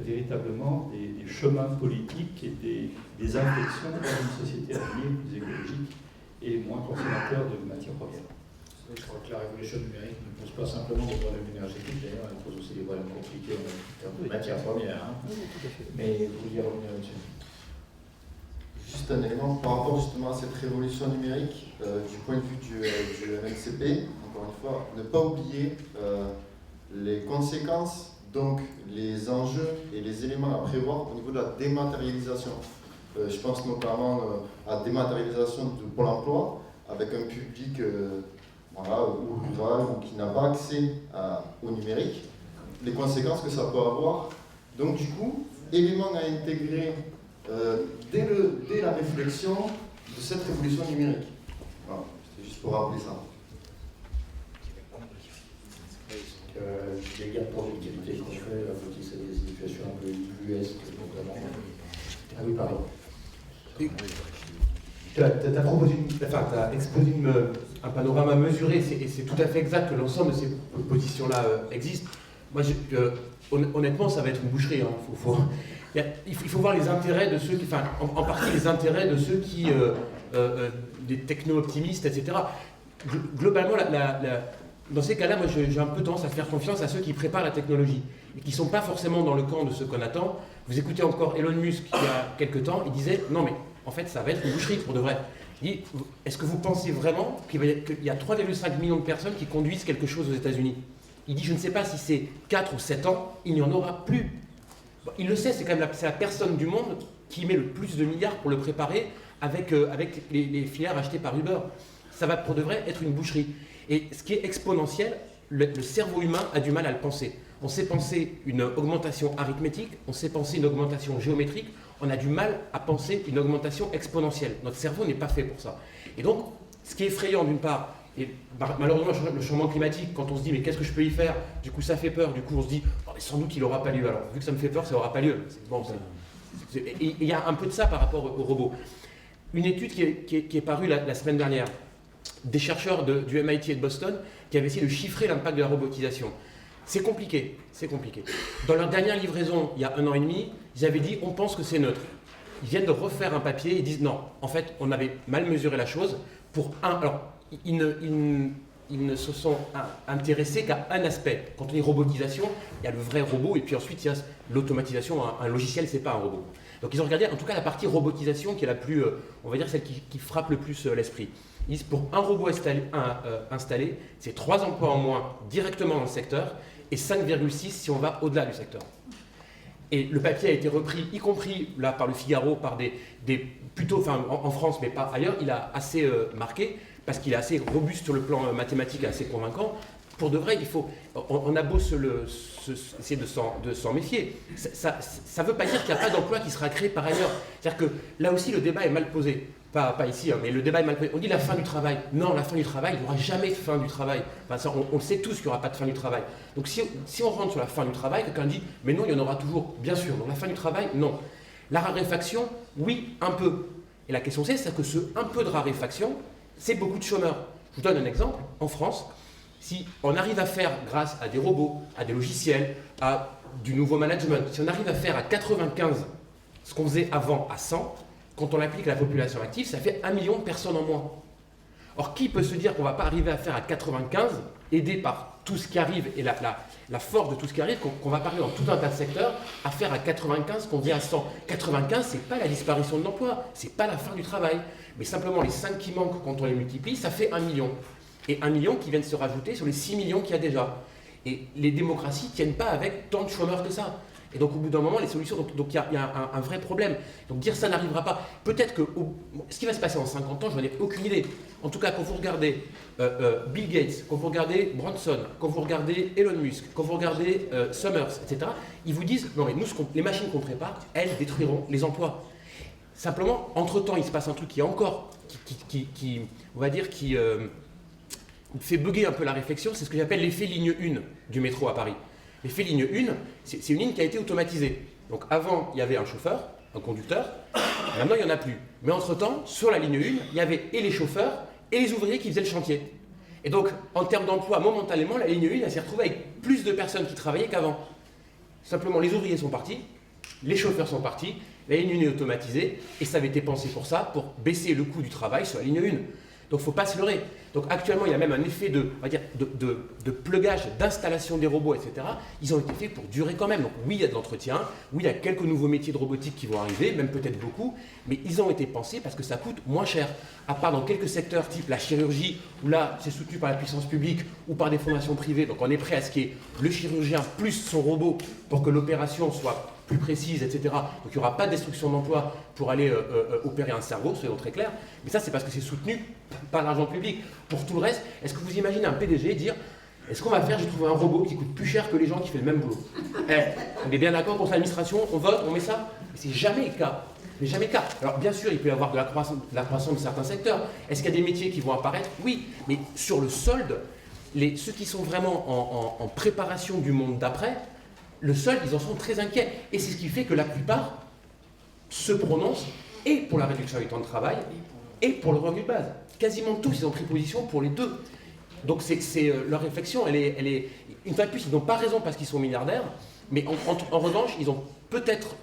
I: véritablement des chemins politiques et des inflexions vers une société à venir plus écologique et moins consommateur de matières premières.
H: Je crois que la révolution numérique ne pose pas simplement des problèmes énergétiques, d'ailleurs, elle pose aussi des problèmes compliqués en termes de matières premières. Hein.
C: Oui, tout à fait.
H: Mais vous vouliez revenir là-dessus?
E: Juste un élément par rapport justement à cette révolution numérique, du point de vue du MLCP, encore une fois, ne pas oublier les conséquences, donc les enjeux et les éléments à prévoir au niveau de la dématérialisation. Je pense notamment à la dématérialisation de Pôle emploi, avec un public ou rural ou qui n'a pas accès au numérique, les conséquences que ça peut avoir. Donc du coup, élément à intégrer dès la réflexion de cette révolution numérique. Voilà, c'était juste pour rappeler ça.
H: Les gains de productivité qu'on fait aboutissent à des situations un peu ubuesques, notamment. Ah oui, pardon.
C: Tu as exposé un panorama mesuré, et c'est tout à fait exact que l'ensemble de ces positions-là existent. Moi, honnêtement, ça va être une boucherie. Hein. Il faut voir les intérêts de ceux qui, en partie les intérêts de ceux qui, des techno-optimistes, etc. Globalement, dans ces cas-là, moi j'ai un peu tendance à faire confiance à ceux qui préparent la technologie et qui ne sont pas forcément dans le camp de ce qu'on attend. Vous écoutez encore Elon Musk il y a quelques temps, il disait non mais en fait ça va être une boucherie pour de vrai. Il dit est-ce que vous pensez vraiment qu'il y a 3,5 millions de personnes qui conduisent quelque chose aux États-Unis? Il dit je ne sais pas si c'est 4 ou 7 ans, il n'y en aura plus. Bon, il le sait, c'est quand même la personne du monde qui met le plus de milliards pour le préparer avec les filières achetées par Uber. Ça va pour de vrai être une boucherie. Et ce qui est exponentiel, le cerveau humain a du mal à le penser. On sait penser une augmentation arithmétique, on sait penser une augmentation géométrique, on a du mal à penser une augmentation exponentielle. Notre cerveau n'est pas fait pour ça. Et donc, ce qui est effrayant d'une part, et malheureusement le changement climatique, quand on se dit mais qu'est-ce que je peux y faire, du coup ça fait peur, du coup on se dit oh, mais sans doute il n'aura pas lieu. Alors vu que ça me fait peur, ça n'aura pas lieu. Bon, il y a un peu de ça par rapport aux robots. Une étude qui est parue la semaine dernière, des chercheurs du MIT et de Boston qui avaient essayé de chiffrer l'impact de la robotisation. C'est compliqué, c'est compliqué. Dans leur dernière livraison, il y a 1 an et demi, ils avaient dit on pense que c'est neutre. Ils viennent de refaire un papier, ils disent non, en fait on avait mal mesuré la chose. Alors, ils ne se sont intéressés qu'à un aspect. Quand on dit robotisation, il y a le vrai robot et puis ensuite il y a l'automatisation. Un logiciel, c'est pas un robot. Donc ils ont regardé en tout cas la partie robotisation qui est la plus, on va dire celle qui frappe le plus l'esprit. Ils disent pour un robot installé, c'est 3 emplois en moins directement dans le secteur et 5,6 si on va au-delà du secteur. Et le papier a été repris, y compris là par le Figaro, par plutôt, enfin en France mais pas ailleurs, il a assez marqué parce qu'il est assez robuste sur le plan mathématique et assez convaincant. Pour de vrai, on a beau essayer de s'en méfier. Ça ne veut pas dire qu'il n'y a pas d'emploi qui sera créé par ailleurs. C'est-à-dire que là aussi, le débat est mal posé. Pas ici, hein, mais le débat est mal posé. On dit la fin du travail. Non, la fin du travail, il n'y aura jamais de fin du travail. Enfin, ça, on le sait tous qu'il n'y aura pas de fin du travail. Donc si on rentre sur la fin du travail, quelqu'un dit, mais non, il y en aura toujours. Bien sûr, donc la fin du travail, non. La raréfaction, oui, un peu. Et la question c'est que ce un peu de raréfaction, c'est beaucoup de chômeurs. Je vous donne un exemple. En France, si on arrive à faire, grâce à des robots, à des logiciels, à du nouveau management, si on arrive à faire à 95 ce qu'on faisait avant à 100, quand on l'applique à la population active, ça fait 1 million de personnes en moins. Or, qui peut se dire qu'on ne va pas arriver à faire à 95, aidé par tout ce qui arrive et la force de tout ce qui arrive, qu'on va parler dans tout un tas de secteurs, à faire à 95 qu'on faisait à 100. 95, ce n'est pas la disparition de l'emploi, ce n'est pas la fin du travail, mais simplement les 5 qui manquent, quand on les multiplie, ça fait 1 million. Et 1 million qui viennent se rajouter sur les 6 millions qu'il y a déjà. Et les démocraties ne tiennent pas avec tant de chômeurs que ça. Et donc au bout d'un moment, les solutions, donc il y a un vrai problème. Donc dire ça n'arrivera pas. Peut-être que ce qui va se passer en 50 ans, je n'en ai aucune idée. En tout cas, quand vous regardez Bill Gates, quand vous regardez Branson, quand vous regardez Elon Musk, quand vous regardez Summers, etc., ils vous disent, non mais nous, les machines qu'on prépare, elles détruiront les emplois. Simplement, entre-temps, il se passe un truc qui est encore, on va dire, qui fait bugger un peu la réflexion, c'est ce que j'appelle l'effet ligne 1 du métro à Paris. L'effet ligne 1, c'est une ligne qui a été automatisée. Donc avant, il y avait un chauffeur, un conducteur, maintenant il n'y en a plus. Mais entre-temps, sur la ligne 1, il y avait et les chauffeurs et les ouvriers qui faisaient le chantier. Et donc, en termes d'emploi, momentanément, la ligne 1, elle s'est retrouvée avec plus de personnes qui travaillaient qu'avant. Simplement, les ouvriers sont partis, les chauffeurs sont partis, la ligne 1 est automatisée, et ça avait été pensé pour ça, pour baisser le coût du travail sur la ligne 1. Donc il ne faut pas se leurrer. Donc actuellement, il y a même un effet de plugage, d'installation des robots, etc. Ils ont été faits pour durer quand même. Donc oui, il y a de l'entretien, oui, il y a quelques nouveaux métiers de robotique qui vont arriver, même peut-être beaucoup, mais ils ont été pensés parce que ça coûte moins cher. À part dans quelques secteurs type la chirurgie, où là, c'est soutenu par la puissance publique ou par des fondations privées. Donc on est prêt à ce qu'il y ait le chirurgien plus son robot pour que l'opération soit plus précise, etc. Donc il n'y aura pas de destruction d'emploi pour aller opérer un cerveau, soyons très clairs. Mais ça, c'est parce que c'est soutenu par l'argent public. Pour tout le reste, est-ce que vous imaginez un PDG dire « Est-ce qu'on va faire, j'ai trouvé un robot qui coûte plus cher que les gens qui font le même boulot ?» On est bien d'accord pour l'administration, on vote, on met ça. Mais c'est jamais le cas. Mais jamais le cas. Alors bien sûr, il peut y avoir de la croissance de certains secteurs. Est-ce qu'il y a des métiers qui vont apparaître? Oui. Mais sur le solde, ceux qui sont vraiment en préparation du monde d'après, le solde, ils en sont très inquiets. Et c'est ce qui fait que la plupart se prononcent et pour la réduction du temps de travail et pour le revenu de base. Quasiment tous, ils ont pris position pour les deux. Donc leur réflexion, elle est une fois de plus, ils n'ont pas raison parce qu'ils sont milliardaires, mais en revanche, ils ont peut-être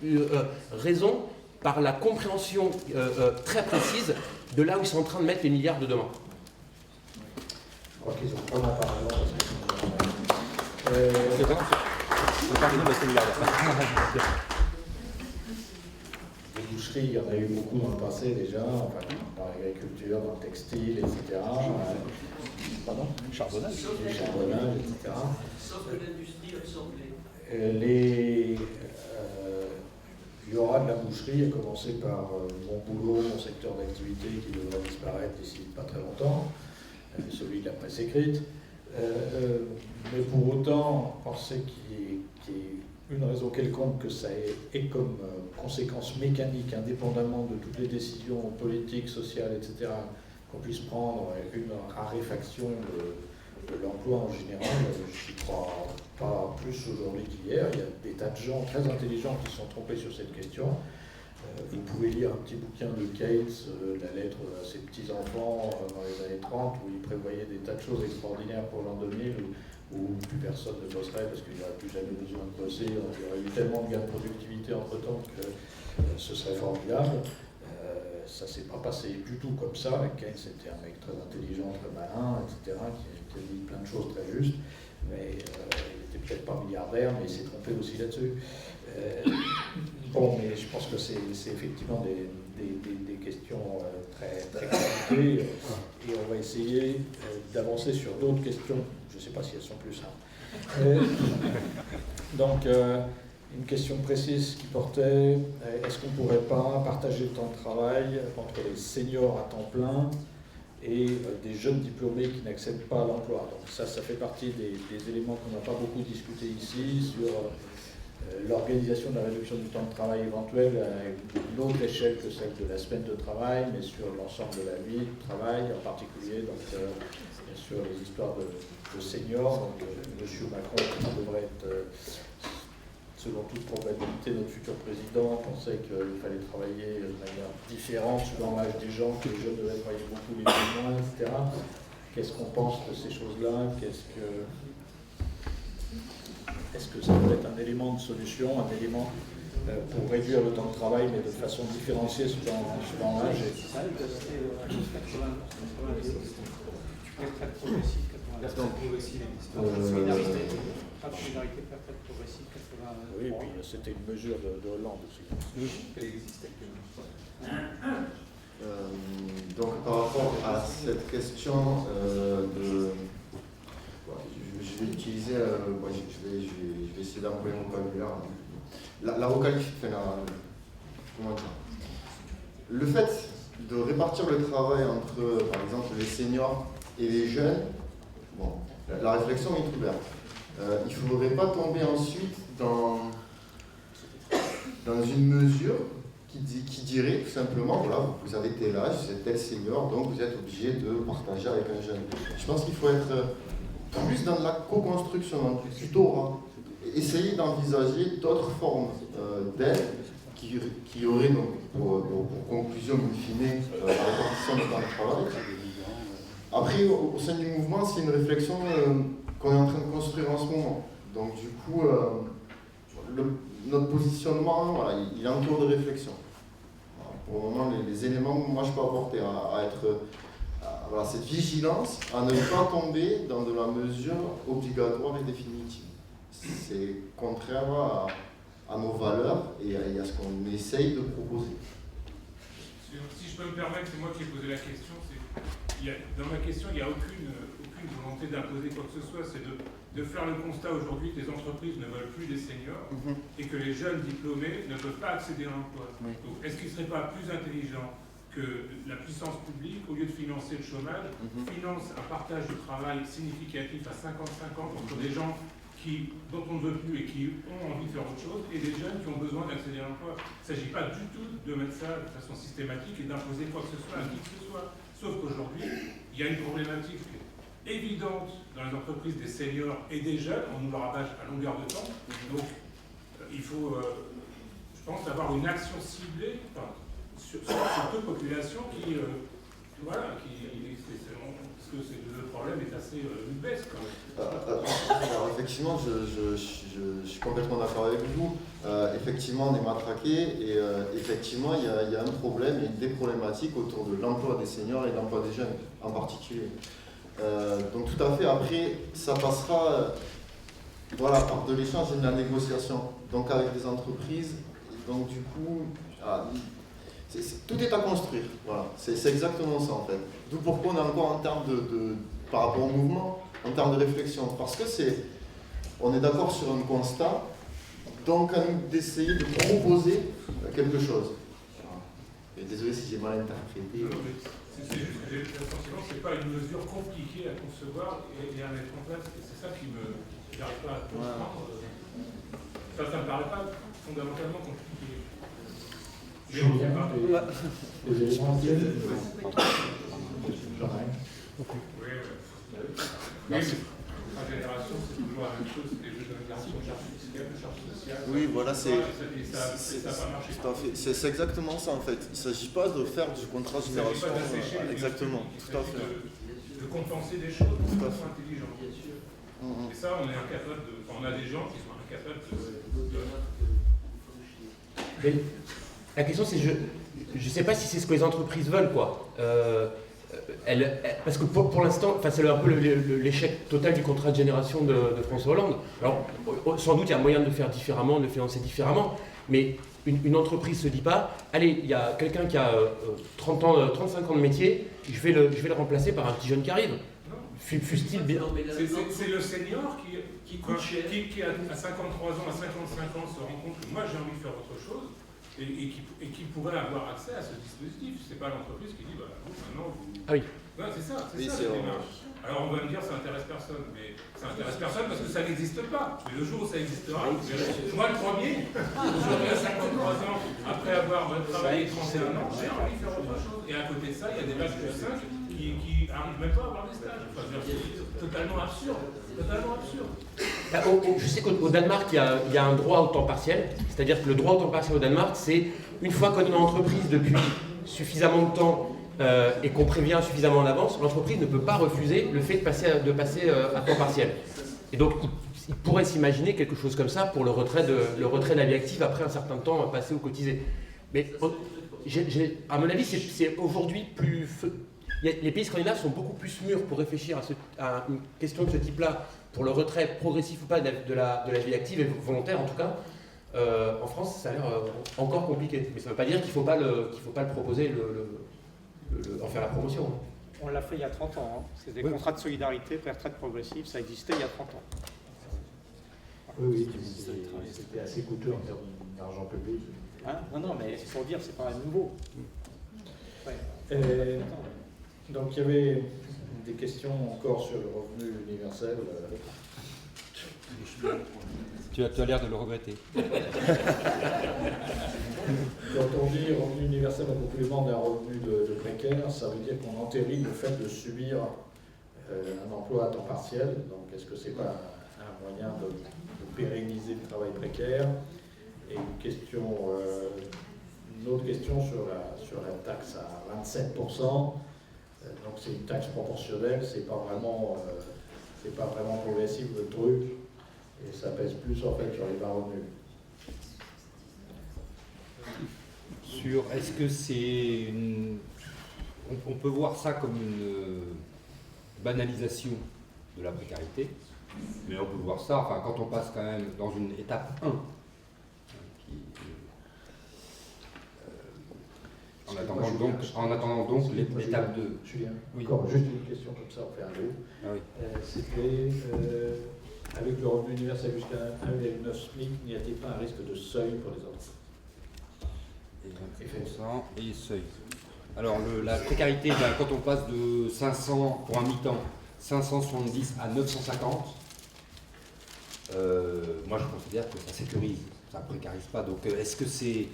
C: raison par la compréhension très précise de là où ils sont en train de mettre les milliards de demain.
H: Je crois qu'ils ont pas la parole. Les boucheries, il y en a eu beaucoup dans le passé déjà, enfin, dans l'agriculture, dans le textile, etc. Pardon ?
D: Charbonnage.
H: Les charbonnages, etc.
J: Sauf que l'industrie absorbe
H: Il y aura de la boucherie, à commencer par mon boulot, mon secteur d'activité qui devrait disparaître d'ici pas très longtemps, celui de la presse écrite. Mais pour autant, penser qu'il y ait une raison quelconque que ça ait comme conséquence mécanique, indépendamment de toutes les décisions politiques, sociales, etc., qu'on puisse prendre une raréfaction de l'emploi en général, je n'y crois pas plus aujourd'hui qu'hier. Il y a des tas de gens très intelligents qui se sont trompés sur cette question. Vous pouvez lire un petit bouquin de Keynes, la lettre à ses petits-enfants dans les années 30, où il prévoyait des tas de choses extraordinaires pour l'an 2000, où plus personne ne bosserait parce qu'il n'y aurait plus jamais besoin de bosser. Il y aurait eu tellement de gains de productivité entre-temps que ce serait formidable. Ça ne s'est pas passé du tout comme ça. Keynes était un mec très intelligent, très malin, etc., qui a dit plein de choses très justes, mais il n'était peut-être pas milliardaire, mais il s'est trompé aussi là-dessus. Bon, mais je pense que c'est effectivement des questions très, très compliquées, et on va essayer d'avancer sur d'autres questions. Je ne sais pas si elles sont plus simples. Donc, une question précise qui portait, est-ce qu'on ne pourrait pas partager le temps de travail entre les seniors à temps plein et des jeunes diplômés qui n'accèdent pas à l'emploi? Donc ça fait partie des éléments qu'on n'a pas beaucoup discuté ici, sur l'organisation de la réduction du temps de travail éventuelle à une autre échelle que celle de la semaine de travail, mais sur l'ensemble de la vie de travail, en particulier, donc, bien sûr, les histoires de seniors. Donc, M. Macron, qui devrait être, selon toute probabilité, notre futur président, pensait qu'il fallait travailler de manière différente suivant l'âge des gens, que les jeunes devaient travailler beaucoup, les plus moins, etc. Qu'est-ce qu'on pense de ces choses-là? Est-ce que ça peut être un élément de solution, un élément pour réduire le temps de travail, mais de façon différenciée suivant l'âge? Oui, puis c'était une mesure de Hollande aussi.
E: Donc par rapport à cette question je vais utiliser, je vais essayer d'employer mon vocabulaire. La requalification, comment dire, le fait de répartir le travail entre, par exemple, les seniors et les jeunes, bon, la réflexion est ouverte. Il ne faudrait pas tomber ensuite dans une mesure qui dirait tout simplement, voilà, vous avez tel âge, vous êtes tel senior, donc vous êtes obligé de partager avec un jeune. Je pense qu'il faut être plus dans la co-construction, donc plutôt essayer d'envisager d'autres formes d'aide qui auraient donc pour conclusion, in fine, la répartition du temps de travail. Après, au sein du mouvement, c'est une réflexion qu'on est en train de construire en ce moment. Donc du coup, notre positionnement, voilà, il est en cours de réflexion. Voilà, pour le moment, les éléments que moi je peux apporter à être... Voilà, cette vigilance à ne pas tomber dans de la mesure obligatoire et définitive. C'est contraire à nos valeurs et à ce qu'on essaye de proposer.
K: Si je peux me permettre, c'est moi qui ai posé la question. Dans ma question, il n'y a aucune volonté d'imposer quoi que ce soit. C'est de faire le constat aujourd'hui que les entreprises ne veulent plus des seniors et que les jeunes diplômés ne peuvent pas accéder à l'emploi. Donc, est-ce qu'il ne serait pas plus intelligent que la puissance publique, au lieu de financer le chômage, finance un partage du travail significatif à 50-50 entre des gens dont on ne veut plus et qui ont envie de faire autre chose, et des jeunes qui ont besoin d'accéder à l'emploi. Il ne s'agit pas du tout de mettre ça de façon systématique et d'imposer quoi que ce soit à qui que ce soit. Sauf qu'aujourd'hui, il y a une problématique évidente dans les entreprises des seniors et des jeunes, on nous le rabâche à longueur de temps. Donc, il faut, je pense, avoir une action ciblée sur toute population qui, voilà, parce que le problème est assez baisse quand même.
E: Alors effectivement, je suis complètement d'accord avec vous. Effectivement, on est matraqué et effectivement, il y a un problème et des problématiques autour de l'emploi des seniors et de l'emploi des jeunes en particulier. Donc tout à fait, après, ça passera Voilà, par de l'échange et de la négociation, donc avec des entreprises, et donc du coup, tout est à construire, voilà, c'est exactement ça en fait. D'où pourquoi on est encore en termes par rapport au mouvement, en termes de réflexion, parce que on est d'accord sur un constat, donc à nous d'essayer de proposer quelque chose. Et désolé si j'ai mal interprété.
K: C'est juste que j'ai le sentiment que ce n'est pas une mesure compliquée à concevoir et à mettre en place. Et c'est ça qui n'arrive pas à comprendre. Ça ne me paraît pas fondamentalement compliqué.
H: Julien, les éléments de
K: Oui, en génération, c'est toujours la même chose. Les jeux de génération, charge fiscale, charge sociale.
E: Oui, voilà,
K: ça n'a pas marché.
E: C'est exactement ça en fait. Il ne s'agit pas de faire du contrat de génération. Exactement, tout à fait.
K: De compenser des choses de façon intelligente. Et ça, on est incapable de. On a des gens qui sont incapables de.
C: Mais la question, c'est je ne sais pas si c'est ce que les entreprises veulent, quoi. Parce que pour l'instant, c'est un peu l'échec total du contrat de génération de François Hollande. Alors, sans doute, il y a moyen de le faire différemment, de le financer différemment, mais une entreprise ne se dit pas, allez, il y a quelqu'un qui a 35 ans de métier, je vais le remplacer par un petit jeune qui arrive. Fût-il bien.
K: C'est le senior qui à 53 ans, à 55 ans se rend compte que moi j'ai envie de faire autre chose et qui pourrait avoir accès à ce dispositif. C'est pas l'entreprise qui dit, bah, maintenant vous...
C: Ah oui.
K: Non, c'est ça, la démarche. Alors on va me dire ça intéresse personne, mais ça intéresse personne parce que ça n'existe pas. Mais le jour où ça existera, vous verrez. Moi le premier, aujourd'hui à 53 ans, après avoir travaillé 31 ans, j'ai envie de faire autre chose. Et à côté de ça, il y a des bacs de 5 qui n'arrivent même pas à avoir des stages. Enfin, c'est totalement absurde. Totalement absurde.
C: Je sais qu'au Danemark, il y a un droit au temps partiel. C'est-à-dire que le droit au temps partiel au Danemark, c'est une fois qu'on est en entreprise depuis suffisamment de temps et qu'on prévient suffisamment en avance, l'entreprise ne peut pas refuser le fait de passer à temps partiel. Et donc, il pourrait s'imaginer quelque chose comme ça pour le retrait de la vie active après un certain temps passé ou cotisé. Mais à mon avis, c'est aujourd'hui plus... Les pays scandinaves sont beaucoup plus mûrs pour réfléchir à une question de ce type-là, pour le retrait progressif ou pas de la vie active, et volontaire en tout cas. En France, ça a l'air encore compliqué. Mais ça ne veut pas dire qu'il ne faut pas le proposer, en faire la promotion.
D: On l'a fait il y a 30 ans. Hein. C'est des contrats de solidarité, pré-retraite progressive, ça existait il y a 30 ans.
H: Oui, c'était assez coûteux en termes d'argent public.
D: Hein? Non, mais c'est pour dire, c'est pas nouveau. Ouais.
H: Donc il y avait des questions encore sur le revenu universel.
B: Tu as l'air de le regretter.
H: Quand on dit revenu universel en complément d'un revenu de précaire, ça veut dire qu'on entérine le fait de subir un emploi à temps partiel. Donc est-ce que ce n'est pas un moyen de pérenniser le travail précaire? Et une autre question sur la taxe à 27%. Donc c'est une taxe proportionnelle, c'est pas vraiment progressif le truc, et ça pèse plus en fait sur les bas revenus.
B: Est-ce que c'est on peut voir ça comme une banalisation de la précarité, mais on peut voir ça, enfin quand on passe quand même dans une étape 1, en attendant donc l'étape 2.
H: Julien,
B: oui.
H: Encore juste une question comme ça, on fait un lot.
B: Ah oui.
H: C'était, avec le revenu universel jusqu'à 1,9 SMIC, n'y a-t-il pas un risque de seuil pour les entreprises?
B: Et seuil. Alors la précarité, quand on passe de 500 pour un mi-temps, 570 à 950, moi je considère que ça sécurise, ça ne précarise pas. Donc est-ce que c'est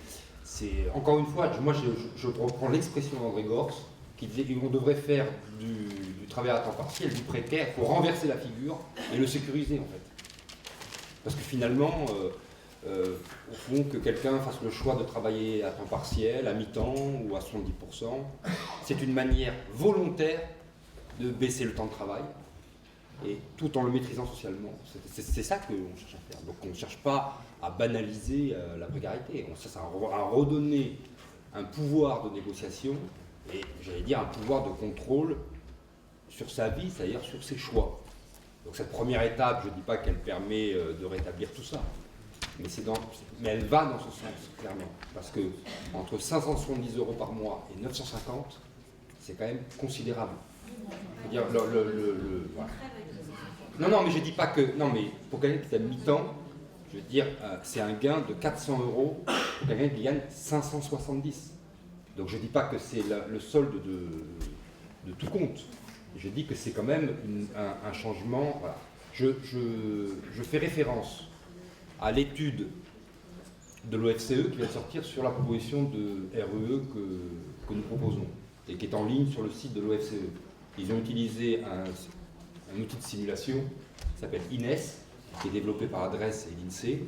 B: encore une fois, moi je reprends l'expression d'André Gorz qui disait qu'on devrait faire du travail à temps partiel, du précaire, pour renverser la figure et le sécuriser en fait. Parce que finalement, au fond, que quelqu'un fasse le choix de travailler à temps partiel, à mi-temps ou à 70%, c'est une manière volontaire de baisser le temps de travail, et tout en le maîtrisant socialement. C'est ça qu'on cherche à faire. Donc on ne cherche pas à banaliser la précarité, on cherche à redonner un pouvoir de négociation, et j'allais dire un pouvoir de contrôle sur sa vie, c'est-à-dire sur ses choix. Donc cette première étape, je ne dis pas qu'elle permet de rétablir tout ça, mais, mais elle va dans ce sens, clairement. Parce que entre 570 € par mois et 950, c'est quand même considérable. C'est-à-dire voilà. Non, mais je dis pas que... Non, mais pour quelqu'un qui est à mi-temps, je veux dire, c'est un gain de 400 € pour quelqu'un qui gagne 570. Donc je dis pas que c'est le solde de tout compte. Je dis que c'est quand même un changement. Voilà. Je fais référence à l'étude de l'OFCE qui vient de sortir sur la proposition de REE que nous proposons et qui est en ligne sur le site de l'OFCE. Ils ont utilisé un outil de simulation qui s'appelle INES, qui est développé par Adresse et l'INSEE.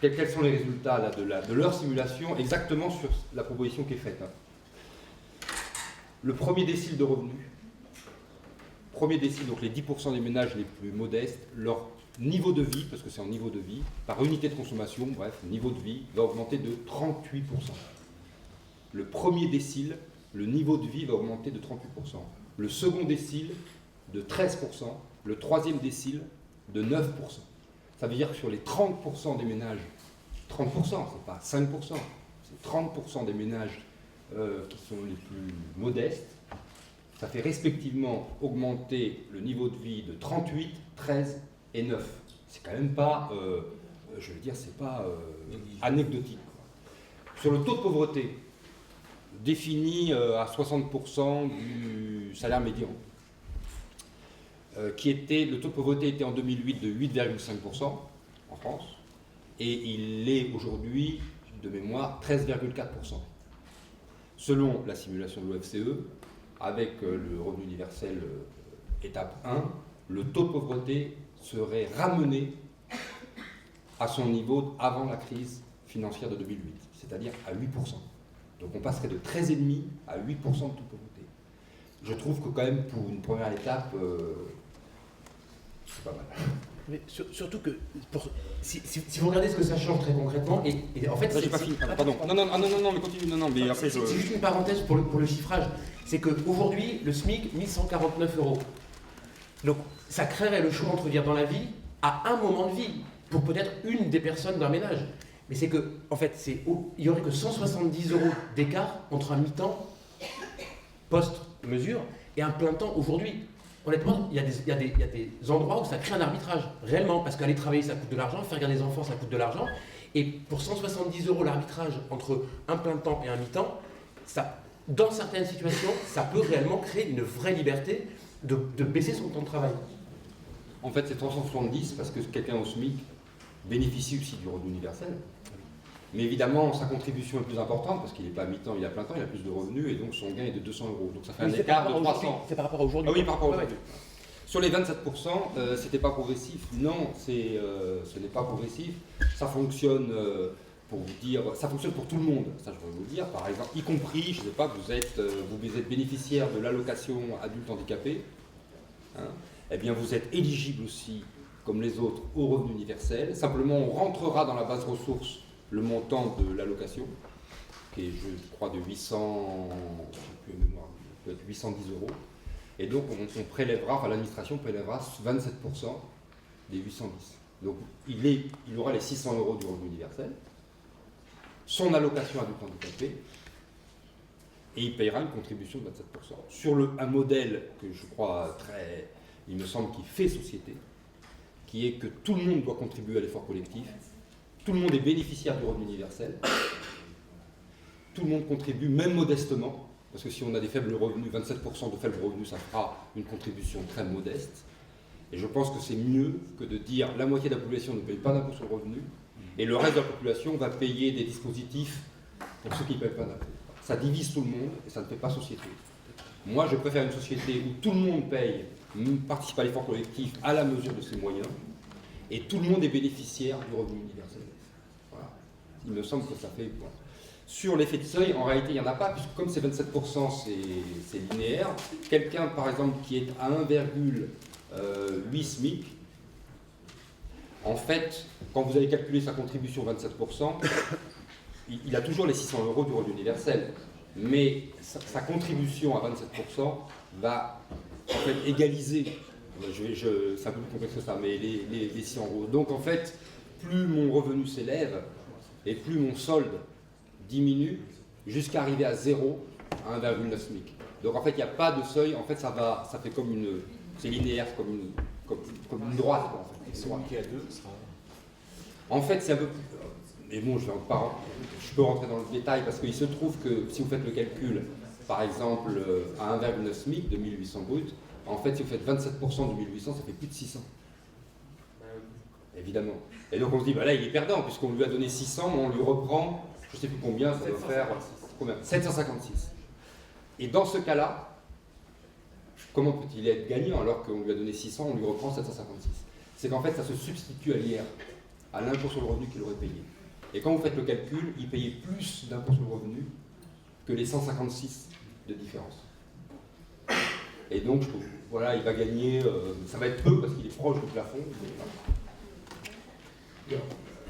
B: Quels sont les résultats là, de leur simulation exactement sur la proposition qui est faite, hein. Le premier décile de revenus, donc les 10% des ménages les plus modestes, leur niveau de vie, parce que c'est en niveau de vie, par unité de consommation, bref, niveau de vie, va augmenter de 38%. Le premier décile, le niveau de vie va augmenter de 38%. Le second décile, de 13%. Le troisième décile, de 9%. Ça veut dire que sur les 30% des ménages, 30%, c'est pas 5%, c'est 30% des ménages qui sont les plus modestes, ça fait respectivement augmenter le niveau de vie de 38, 13 et 9. C'est quand même pas, je veux dire, c'est pas anecdotique. Sur le taux de pauvreté, défini à 60% du salaire médian, le taux de pauvreté était en 2008 de 8,5% en France, et il est aujourd'hui, de mémoire, 13,4%. Selon la simulation de l'OFCE, avec le revenu universel étape 1, le taux de pauvreté serait ramené à son niveau avant la crise financière de 2008, c'est-à-dire à 8%. Donc on passerait de 13,5 à 8% de taux de pauvreté. Je trouve que quand même pour une première étape, c'est pas mal.
C: Mais surtout que, si vous regardez ce que ça change très concrètement, et en fait...
B: Là, j'ai pas fini, pardon. Non, mais continue, mais après
C: c'est juste une parenthèse pour le chiffrage. C'est qu'aujourd'hui, le SMIC, 1149 €. Donc, ça créerait le choix entre dire dans la vie, à un moment de vie, pour peut-être une des personnes d'un ménage. Mais c'est que, en fait, il n'y aurait que 170 € d'écart entre un mi-temps, post-mesure, et un plein temps aujourd'hui. Honnêtement, il y a des endroits où ça crée un arbitrage, réellement, parce qu'aller travailler, ça coûte de l'argent, faire garder des enfants, ça coûte de l'argent. Et pour 170 € l'arbitrage entre un plein temps et un mi-temps, dans certaines situations, ça peut réellement créer une vraie liberté de baisser son temps de travail.
B: En fait, c'est 370 parce que quelqu'un au SMIC bénéficie aussi du revenu universel. Mais évidemment, sa contribution est plus importante parce qu'il n'est pas à mi-temps, il est à plein temps, il a plus de revenus et donc son gain est de 200 €. Donc ça fait un écart de 300.
C: C'est par rapport à aujourd'hui.
B: Ah oui, par rapport à aujourd'hui. Sur les 27%, c'était pas progressif. Non, ce n'est pas progressif. Ça fonctionne, pour vous dire, ça fonctionne pour tout le monde. Ça, je veux vous dire, par exemple, y compris, je ne sais pas, vous êtes bénéficiaire de l'allocation adulte handicapé. Hein, eh bien, vous êtes éligible aussi, comme les autres, au revenu universel. Simplement, on rentrera dans la base ressources le montant de l'allocation, qui est, je crois, de 800, je sais plus de mémoire, peut-être 810 €. Et donc, on prélèvera, enfin l'administration prélèvera 27% des 810. Donc, il aura les 600 € du revenu universel, son allocation adulte handicapé, et il payera une contribution de 27%. Sur un modèle que je crois il me semble, qui fait société, qui est que tout le monde doit contribuer à l'effort collectif, tout le monde est bénéficiaire du revenu universel, tout le monde contribue, même modestement, parce que si on a des faibles revenus, 27% de faibles revenus, ça fera une contribution très modeste. Et je pense que c'est mieux que de dire la moitié de la population ne paye pas d'impôt sur le revenu, et le reste de la population va payer des dispositifs pour ceux qui ne payent pas d'impôt. Ça divise tout le monde et ça ne fait pas société. Moi, je préfère une société où tout le monde paye, participe à l'effort collectif à la mesure de ses moyens, et tout le monde est bénéficiaire du revenu universel. Voilà. Il me semble que ça fait... Bon. Sur l'effet de seuil, en réalité, il n'y en a pas, puisque comme c'est 27%, c'est linéaire. Quelqu'un, par exemple, qui est à 1,8 SMIC, en fait, quand vous allez calculer sa contribution 27%, il a toujours les 600 € du revenu universel. Mais sa contribution à 27% va en fait égaliser c'est un peu plus complexe que ça, mais les 6 en gros. Donc en fait, plus mon revenu s'élève et plus mon solde diminue jusqu'à arriver à 0, à 1,9 SMIC. Donc en fait, il n'y a pas de seuil, en fait ça fait comme une... C'est linéaire, comme une droite. Quoi, en fait.
C: Celui qui est à 2 sera...
B: En fait, c'est un peu... Mais bon, je peux rentrer dans le détail parce qu'il se trouve que si vous faites le calcul, par exemple, à 1,9 SMIC de 1800 brut, en fait, si vous faites 27% de 1800, ça fait plus de 600. Évidemment. Et donc on se dit, bah là, il est perdant, puisqu'on lui a donné 600, mais on lui reprend, je ne sais plus combien, ça doit faire... Combien ? 756. Et dans ce cas-là, comment peut-il être gagnant alors qu'on lui a donné 600, on lui reprend 756 ? C'est qu'en fait, ça se substitue à l'IR, à l'impôt sur le revenu qu'il aurait payé. Et quand vous faites le calcul, il payait plus d'impôt sur le revenu que les 156 de différence. Et donc, je trouve, voilà, il va gagner, ça va être peu parce qu'il est proche du plafond.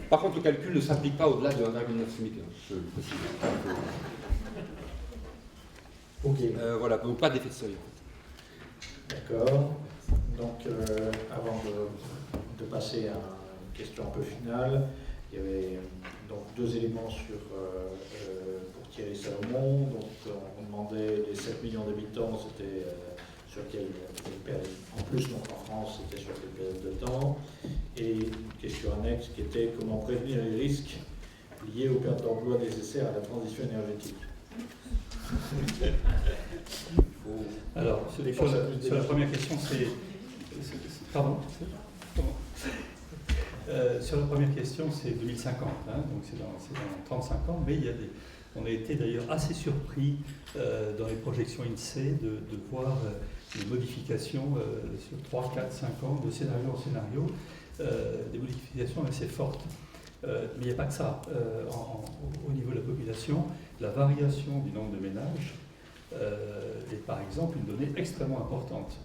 B: Par contre, le calcul ne s'applique pas au-delà de 1,9 SMIC. Je précise.
H: Ok.
B: Voilà, donc pas d'effet de seuil.
H: D'accord. Donc, avant de passer à une question un peu finale, il y avait donc 2 éléments pour Thierry Salomon. Donc, on demandait les 7 millions d'habitants, c'était sur quelle période, en plus, donc en France, c'était sur quelle période de temps. Et une question annexe qui était comment prévenir les risques liés aux pertes d'emploi nécessaires à la transition énergétique.
I: Alors, sur la première question, pardon. Sur la première question, c'est 2050, hein, donc c'est dans 35 ans, mais on a été d'ailleurs assez surpris dans les projections INSEE de voir des modifications sur 3, 4, 5 ans, de scénario en scénario, des modifications assez fortes. Mais il n'y a pas que ça. Au niveau de la population, la variation du nombre de ménages est par exemple une donnée extrêmement importante.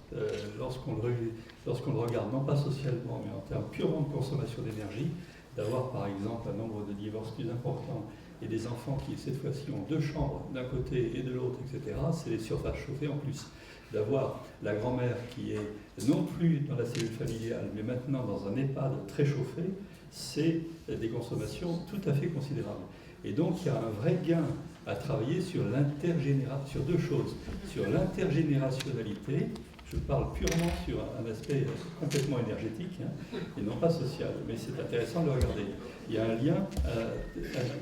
I: Lorsqu'on le regarde, non pas socialement, mais en termes purement de consommation d'énergie, d'avoir par exemple un nombre de divorces plus important et des enfants qui cette fois-ci ont 2 chambres d'un côté et de l'autre, etc., c'est les surfaces chauffées en plus. D'avoir la grand-mère qui est non plus dans la cellule familiale, mais maintenant dans un EHPAD très chauffé, c'est des consommations tout à fait considérables. Et donc il y a un vrai gain à travailler sur 2 choses. Sur l'intergénérationnalité, je parle purement sur un aspect complètement énergétique, hein, et non pas social, mais c'est intéressant de le regarder. Il y a un lien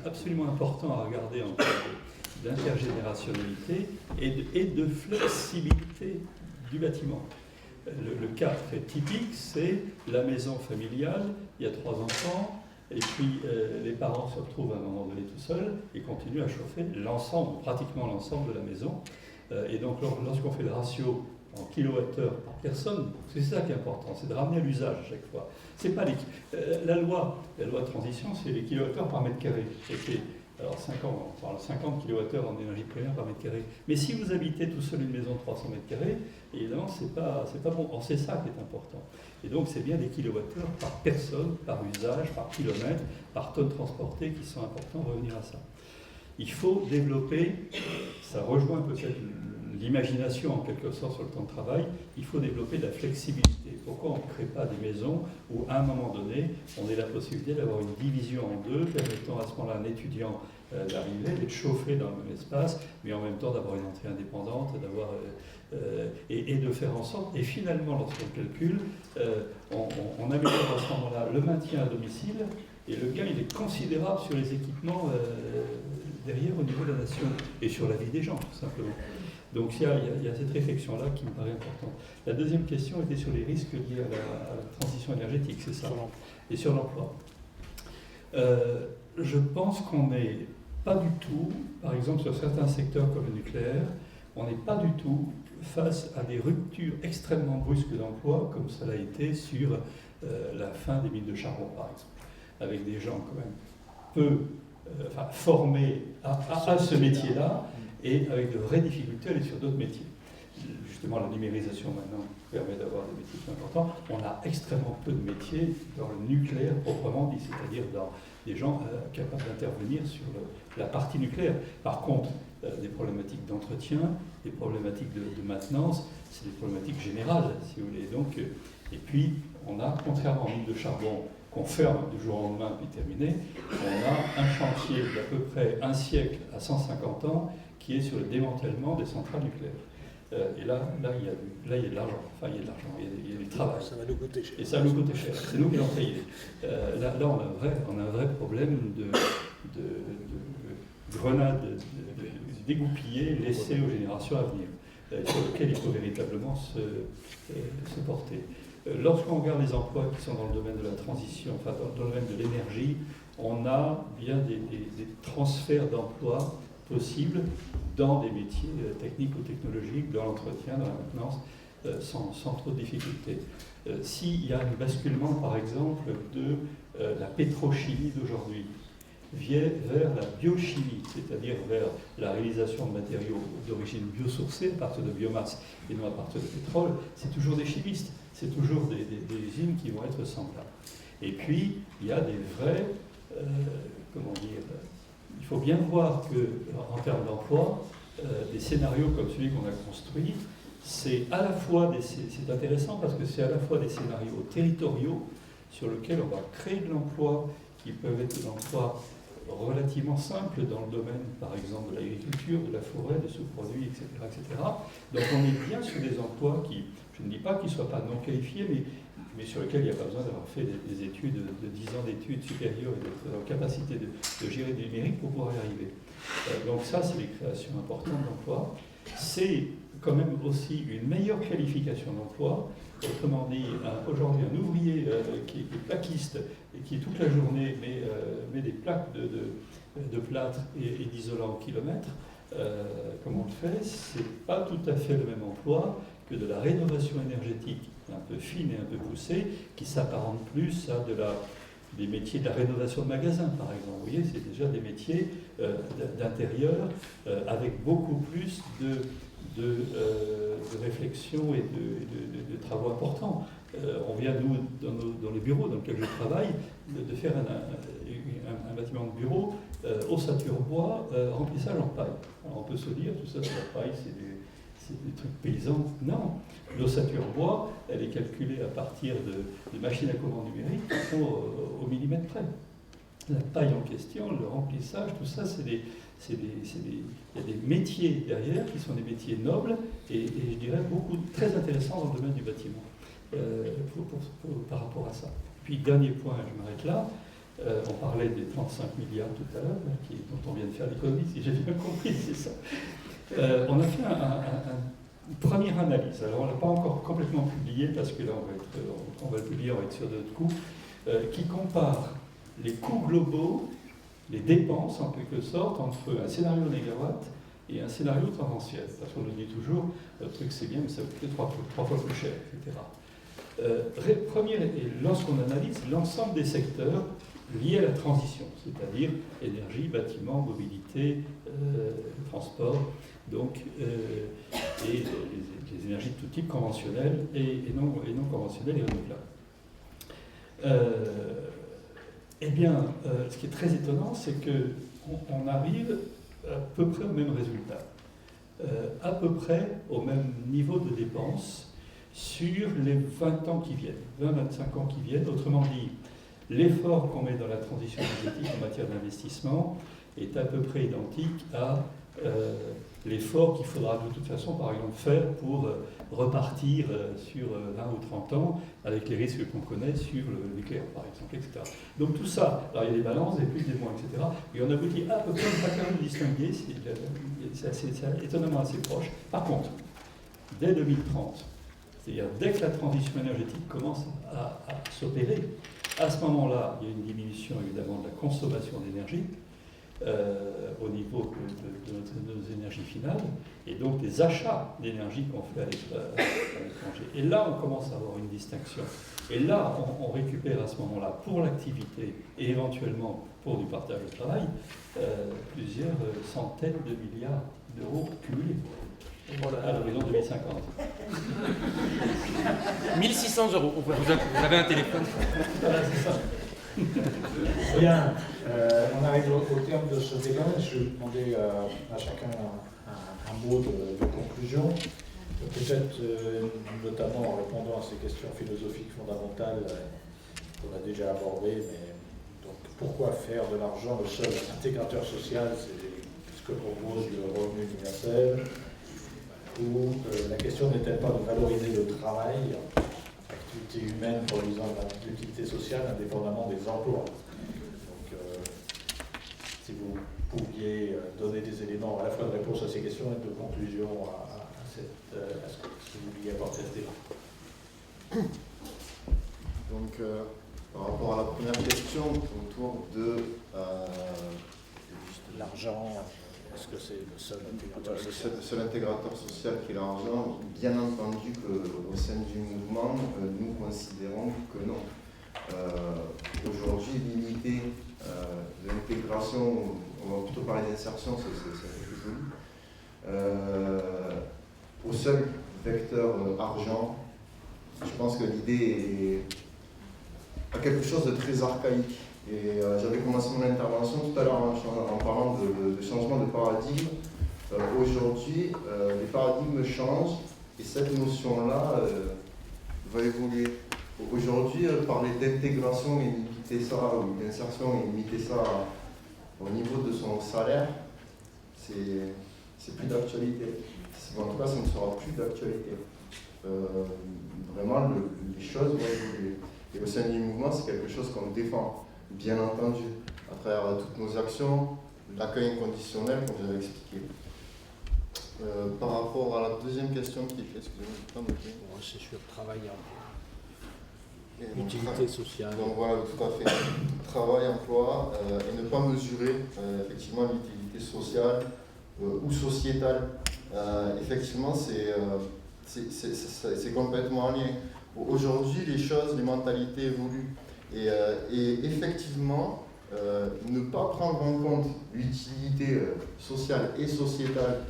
I: absolument important à regarder en termes d'intergénérationnalité et de flexibilité du bâtiment. Le cas très typique, c'est la maison familiale, il y a 3 enfants, et puis les parents se retrouvent à un moment donné tout seuls et continuent à chauffer l'ensemble, pratiquement l'ensemble de la maison. Et donc lorsqu'on fait le ratio en kilowattheure par personne, c'est ça qui est important, c'est de ramener à l'usage à chaque fois. C'est pas la loi de transition, c'est les kilowattheures par mètre carré. Alors 50 kWh en énergie primaire par mètre carré. Mais si vous habitez tout seul une maison de 300 mètres carrés, évidemment, c'est pas bon. Or, c'est ça qui est important. Et donc, c'est bien des kilowattheures par personne, par usage, par kilomètre, par tonne transportée qui sont importants, revenir à ça. Il faut développer, ça rejoint peut-être l'imagination en quelque sorte sur le temps de travail, il faut développer de la flexibilité. Pourquoi on ne crée pas des maisons où à un moment donné, on ait la possibilité d'avoir une division en 2, permettant à ce moment-là à un étudiant d'arriver, d'être chauffé dans le même espace, mais en même temps d'avoir une entrée indépendante, et de faire en sorte, et finalement lorsqu'on calcule, on améliore à ce moment-là le maintien à domicile, et le gain il est considérable sur les équipements derrière au niveau de la nation, et sur la vie des gens tout simplement. Donc il y a cette réflexion-là qui me paraît importante. La deuxième question était sur les risques liés à la transition énergétique, c'est ça, et sur l'emploi. Je pense qu'on n'est pas du tout, par exemple sur certains secteurs comme le nucléaire, on n'est pas du tout face à des ruptures extrêmement brusques d'emploi, comme ça l'a été sur la fin des mines de charbon, par exemple, avec des gens quand même peu formés à ce métier-là, et avec de vraies difficultés à aller sur d'autres métiers. Justement, la numérisation maintenant permet d'avoir des métiers plus importants. On a extrêmement peu de métiers dans le nucléaire proprement dit, c'est-à-dire dans des gens capables d'intervenir sur la partie nucléaire. Par contre, des problématiques d'entretien, des problématiques de maintenance, c'est des problématiques générales, si vous voulez. Donc, et puis, on a, contrairement aux mines de charbon qu'on ferme du jour au lendemain puis terminé, on a un chantier d'à peu près un siècle à 150 ans qui est sur le démantèlement des centrales nucléaires. Et là, il y a de l'argent. Enfin, il y a de l'argent, il y a du travail.
L: Ça va nous coûter cher.
I: Et ça nous coûte cher. C'est nous qui l'avons payé. Là, on a un vrai problème de grenades dégoupillées laissées aux générations à venir, sur lequel il faut véritablement se porter. Lorsqu'on regarde les emplois qui sont dans le domaine de la transition, enfin dans le domaine de l'énergie, on a bien des transferts d'emplois possibles dans des métiers techniques ou technologiques, dans l'entretien, dans la maintenance, sans trop de difficultés. S'il y a un basculement, par exemple, de la pétrochimie d'aujourd'hui vers la biochimie, c'est-à-dire vers la réalisation de matériaux d'origine biosourcée, à partir de biomasse et non à partir de pétrole, c'est toujours des chimistes, c'est toujours des usines qui vont être semblables. Et puis, il y a des vrais, il faut bien voir qu'en termes d'emploi, des scénarios comme celui qu'on a construit, c'est à la fois c'est intéressant parce que c'est à la fois des scénarios territoriaux sur lesquels on va créer de l'emploi qui peuvent être des emplois relativement simples dans le domaine, par exemple, de l'agriculture, de la forêt, des sous-produits, etc., etc. Donc on est bien sur des emplois qui, je ne dis pas qu'ils ne soient pas non qualifiés, mais sur lesquels il n'y a pas besoin d'avoir fait des études, de 10 ans d'études supérieures et d'être en capacité de gérer du numérique pour pouvoir y arriver. Donc ça, c'est des créations importantes d'emplois. C'est quand même aussi une meilleure qualification d'emploi. Autrement dit, aujourd'hui, un ouvrier qui est plaquiste et qui toute la journée met des plaques de plâtre et d'isolant au kilomètre, comme on le fait, c'est pas tout à fait le même emploi que de la rénovation énergétique un peu fine et un peu poussée, qui s'apparente plus à des métiers de la rénovation de magasins, par exemple. Vous voyez, c'est déjà des métiers d'intérieur avec beaucoup plus de réflexion et de travaux importants. On vient, nous, dans les bureaux dans lesquels je travaille, de faire un bâtiment de bureau ossature bois, remplissage en paille. Alors on peut se dire, tout ça, c'est la paille, c'est des trucs paysans. Non, l'ossature bois, elle est calculée à partir de machines à commande numérique qui sont au millimètre près. La paille en question, le remplissage, tout ça, il y a des métiers derrière qui sont des métiers nobles et je dirais très intéressants dans le domaine du bâtiment par rapport à ça. Puis, dernier point, je m'arrête là. On parlait des 35 milliards tout à l'heure, dont on vient de faire l'économie, si j'ai bien compris, c'est ça. On a fait une première analyse. Alors, on ne l'a pas encore complètement publié parce que là, on va le publier, on va être sûr de notre coût, qui compare les coûts globaux, les dépenses en quelque sorte, entre un scénario négawatt et un scénario tendanciel. Parce qu'on nous dit toujours, le truc c'est bien, mais ça va coûter trois fois plus cher, etc. Lorsqu'on analyse l'ensemble des secteurs liés à la transition, c'est-à-dire énergie, bâtiment, mobilité, transport, donc, et les énergies de tout type, conventionnelles et non conventionnelles et renouvelables. Eh bien, ce qui est très étonnant, c'est qu'on arrive à peu près au même résultat, à peu près au même niveau de dépenses sur les 20 ans qui viennent, 20-25 ans qui viennent. Autrement dit, l'effort qu'on met dans la transition énergétique en matière d'investissement est à peu près identique à l'effort qu'il faudra de toute façon, par exemple, faire pour repartir sur 20 ou 30 ans avec les risques qu'on connaît sur le nucléaire, par exemple, etc. Donc tout ça, alors il y a des balances, des plus, des moins, etc. Et on aboutit à peu près, on ne peut pas quand même distinguer, c'est étonnamment assez proche. Par contre, dès 2030, c'est-à-dire dès que la transition énergétique commence à s'opérer, à ce moment-là, il y a une diminution évidemment de la consommation d'énergie, au niveau de nos énergies finales, et donc des achats d'énergie qu'on fait à l'étranger. Et là, on commence à avoir une distinction. Et là, on récupère à ce moment-là, pour l'activité et éventuellement pour du partage de travail, plusieurs centaines de milliards d'euros cumulés. à l'horizon 2050.
C: 1600 €. Vous avez un téléphone.
H: Voilà, c'est ça. Bien, on arrive au terme de ce débat. Je vais demander à chacun un mot de conclusion. Peut-être notamment en répondant à ces questions philosophiques fondamentales qu'on a déjà abordées, mais donc pourquoi faire de l'argent le seul intégrateur social, c'est ce que propose le revenu universel, ou la question n'est-elle pas de valoriser le travail, activité humaine produisant de l'utilité sociale indépendamment des emplois. Donc si vous pouviez donner des éléments à la fois de réponse à ces questions et de conclusion à ce que vous vouliez apporter à ce débat.
E: Donc, par rapport à la première question autour de
H: l'argent, est-ce que c'est le seul intégrateur social?
E: Le seul intégrateur social qui est l'argent, bien entendu qu'au sein du mouvement, nous considérons que non. Aujourd'hui, limiter l'intégration, on va plutôt parler d'insertion, c'est un peu joli, au seul vecteur argent, je pense que l'idée est à quelque chose de très archaïque. Et j'avais commencé mon intervention tout à l'heure en parlant de changement de paradigme. Aujourd'hui, les paradigmes changent et cette notion-là va évoluer. Aujourd'hui, parler d'intégration et limiter ça, ou d'insertion et limiter ça au niveau de son salaire, c'est plus d'actualité. En tout cas, ça ne sera plus d'actualité. Vraiment, les choses vont évoluer. Et au sein du mouvement, c'est quelque chose qu'on défend, bien entendu, à travers toutes nos actions, l'accueil inconditionnel, comme j'avais expliqué. Par rapport à la deuxième question qui est, excusez-moi, je pas noté.
H: C'est sur le travail, utilité sociale.
E: Donc voilà, tout à fait. Travail, emploi, et ne pas mesurer effectivement l'utilité sociale ou sociétale. Effectivement, c'est complètement lié. Aujourd'hui, les choses, les mentalités évoluent. Et effectivement, ne pas prendre en compte l'utilité sociale et sociétale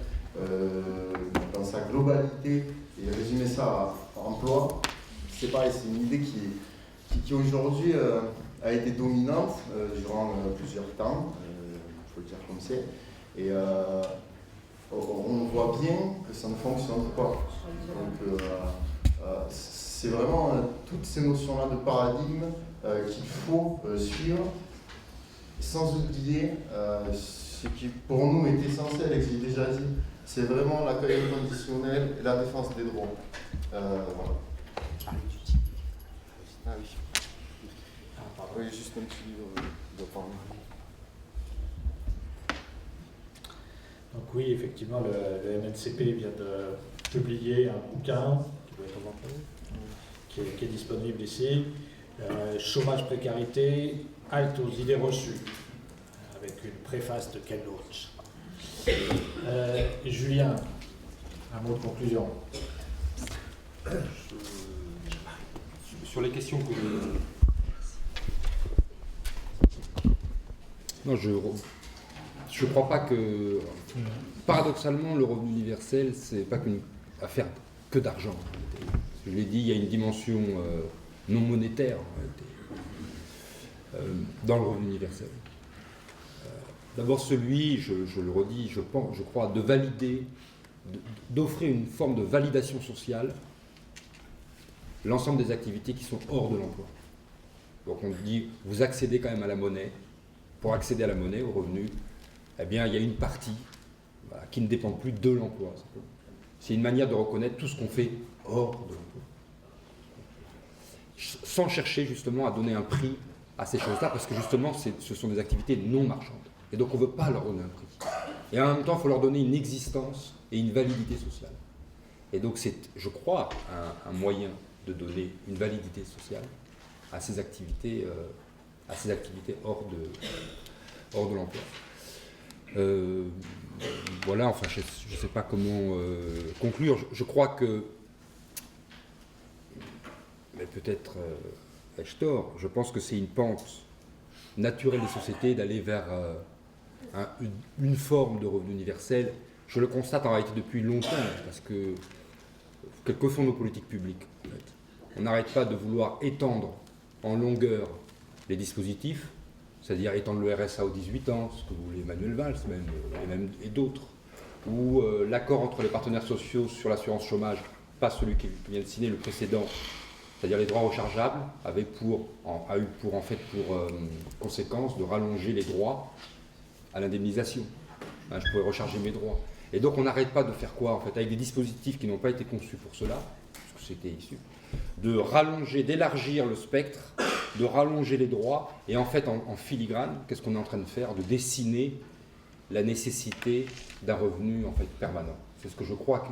E: dans sa globalité et résumer ça à emploi, c'est pareil, c'est une idée qui aujourd'hui a été dominante durant plusieurs temps, il faut le dire comme c'est. Et on voit bien que ça ne fonctionne pas. Donc c'est vraiment toutes ces notions-là de paradigme qu'il faut suivre, sans oublier ce qui pour nous est essentiel et que j'ai déjà dit, c'est vraiment l'accueil inconditionnel et la défense des droits. Voilà. Ah oui. Oui, juste un petit livre de parole.
H: Donc oui, effectivement, le MNCP vient de publier un bouquin qui est disponible ici, Chômage, précarité, halte aux idées reçues, avec une préface de Ken Loach. Julien, un mot de conclusion.
B: Sur les questions que... Non, je ne crois pas que... Paradoxalement, le revenu universel, c'est pas qu'une affaire que d'argent. Je l'ai dit, il y a une dimension non monétaire dans le revenu universel. D'abord celui, je le redis, je crois, de valider, d'offrir une forme de validation sociale l'ensemble des activités qui sont hors de l'emploi. Donc on dit, vous accédez quand même à la monnaie. Pour accéder à la monnaie, au revenu, eh bien, il y a une partie qui ne dépend plus de l'emploi. C'est une manière de reconnaître tout ce qu'on fait hors de l'emploi. Sans chercher justement à donner un prix à ces choses-là, parce que justement, ce sont des activités non marchandes. Et donc on ne veut pas leur donner un prix. Et en même temps, il faut leur donner une existence et une validité sociale. Et donc c'est, je crois, un moyen de donner une validité sociale à ces activités hors de l'emploi. Voilà, enfin, je ne sais pas comment conclure. Je crois que, mais peut-être ai-je tort, je pense que c'est une pente naturelle des sociétés d'aller vers une forme de revenu universel Je le constate en réalité depuis longtemps, parce que quelles que sont nos politiques publiques, en fait. On n'arrête pas de vouloir étendre en longueur les dispositifs, c'est-à-dire étendre le RSA aux 18 ans, ce que voulait Manuel Valls et d'autres, ou l'accord entre les partenaires sociaux sur l'assurance chômage, pas celui qui vient de signer, le précédent, c'est-à-dire les droits rechargeables, a eu pour conséquence de rallonger les droits à l'indemnisation. Je pourrais recharger mes droits. Et donc on n'arrête pas de faire quoi en fait, avec des dispositifs qui n'ont pas été conçus pour cela, parce que c'était issu, de rallonger, d'élargir le spectre, de rallonger les droits, et en fait en filigrane, qu'est-ce qu'on est en train de faire? De dessiner la nécessité d'un revenu en fait permanent. C'est ce que je crois qui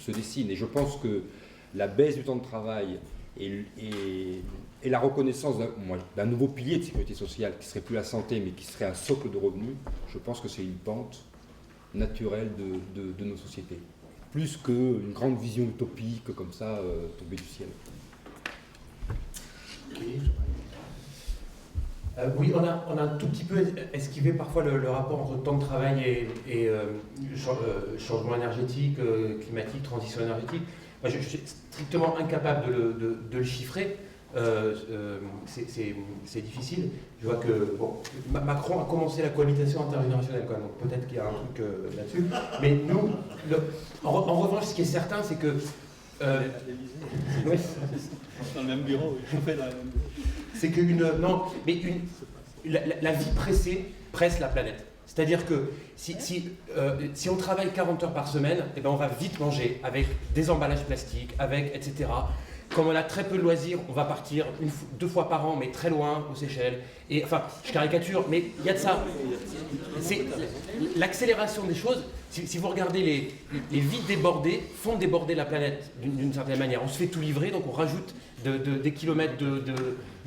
B: se dessine. Et je pense que la baisse du temps de travail et la reconnaissance d'un nouveau pilier de sécurité sociale qui ne serait plus la santé mais qui serait un socle de revenus, je pense que c'est une pente naturelle de nos sociétés. Plus qu'une grande vision utopique comme ça tombée du ciel.
C: Oui, on a un tout petit peu esquivé parfois le rapport entre temps de travail et changement énergétique, climatique, transition énergétique. Moi, je suis strictement incapable de le chiffrer. C'est difficile. Je vois que Macron a commencé la cohabitation intergénérationnelle quand même, donc peut-être qu'il y a un truc là-dessus. Mais nous, en revanche, ce qui est certain, c'est que
I: oui. Dans le même bureau, oui. On fait dans le même bureau.
C: C'est que la vie pressée presse la planète. C'est-à-dire que si on travaille 40 heures par semaine, eh ben on va vite manger avec des emballages plastiques, etc. Comme on a très peu de loisirs, on va partir 2 fois par an, mais très loin, aux Seychelles. Et enfin, je caricature, mais il y a de ça. C'est l'accélération des choses. Si vous regardez les vies débordées, font déborder la planète d'une certaine manière. On se fait tout livrer, donc on rajoute des kilomètres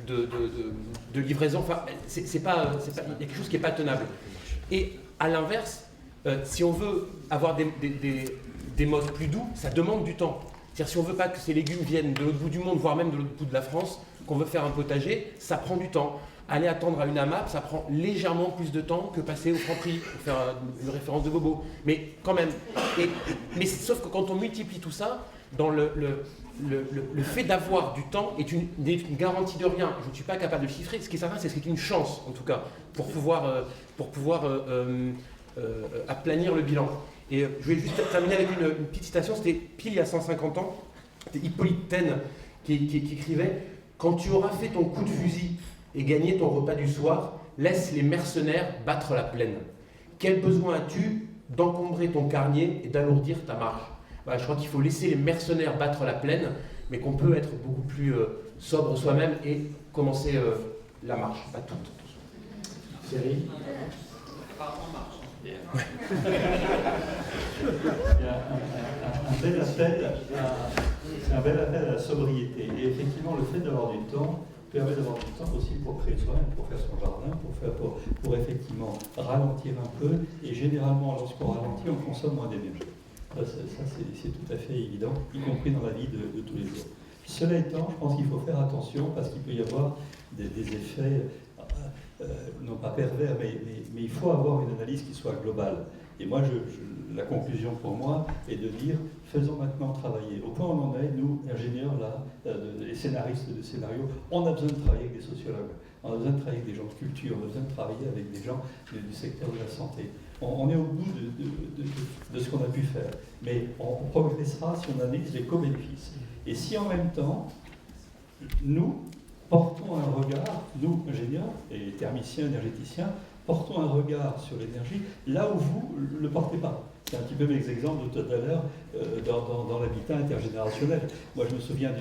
C: de livraison. Enfin, il y a quelque chose qui n'est pas tenable. Et à l'inverse, si on veut avoir des modes plus doux, ça demande du temps. C'est-à-dire si on ne veut pas que ces légumes viennent de l'autre bout du monde, voire même de l'autre bout de la France, qu'on veut faire un potager, ça prend du temps. Aller attendre à une AMAP, ça prend légèrement plus de temps que passer au Franprix, pour faire une référence de Bobo. Mais quand même. Mais sauf que quand on multiplie tout ça, dans le fait d'avoir du temps est une garantie de rien. Je ne suis pas capable de chiffrer. Ce qui est certain, c'est que c'est une chance, en tout cas, pour pouvoir aplanir le bilan. Et je vais juste terminer avec une petite citation. C'était pile il y a 150 ans. C'était Hippolyte Taine qui écrivait « Quand tu auras fait ton coup de fusil et gagné ton repas du soir, laisse les mercenaires battre la plaine. Quel besoin as-tu d'encombrer ton carnier et d'alourdir ta marche ?» Voilà, je crois qu'il faut laisser les mercenaires battre la plaine, mais qu'on peut être beaucoup plus sobre soi-même et commencer la marche, pas toute.
H: Thierry ?
I: Il y a un bel appel à la sobriété. Et effectivement, le fait d'avoir du temps permet d'avoir du temps aussi pour créer soi-même, pour faire son jardin, pour effectivement ralentir un peu. Et généralement, lorsqu'on ralentit, on consomme moins d'énergie. Ça c'est tout à fait évident, y compris dans la vie de tous les jours. Cela étant, je pense qu'il faut faire attention parce qu'il peut y avoir des effets, non pas pervers, mais il faut avoir une analyse qui soit globale. Et moi, la conclusion pour moi est de dire, faisons maintenant travailler. Au point où on en est, nous, ingénieurs, là, et scénaristes de scénarios, on a besoin de travailler avec des sociologues, on a besoin de travailler avec des gens de culture, on a besoin de travailler avec des gens du secteur de la santé. On est au bout de ce qu'on a pu faire, mais on progressera si on analyse les co-bénéfices. Et si en même temps, nous portons un regard, nous, ingénieurs et thermiciens, énergéticiens, portons un regard sur l'énergie là où vous ne le portez pas. C'est un petit peu mes exemples de tout à l'heure dans l'habitat intergénérationnel. Moi, je me souviens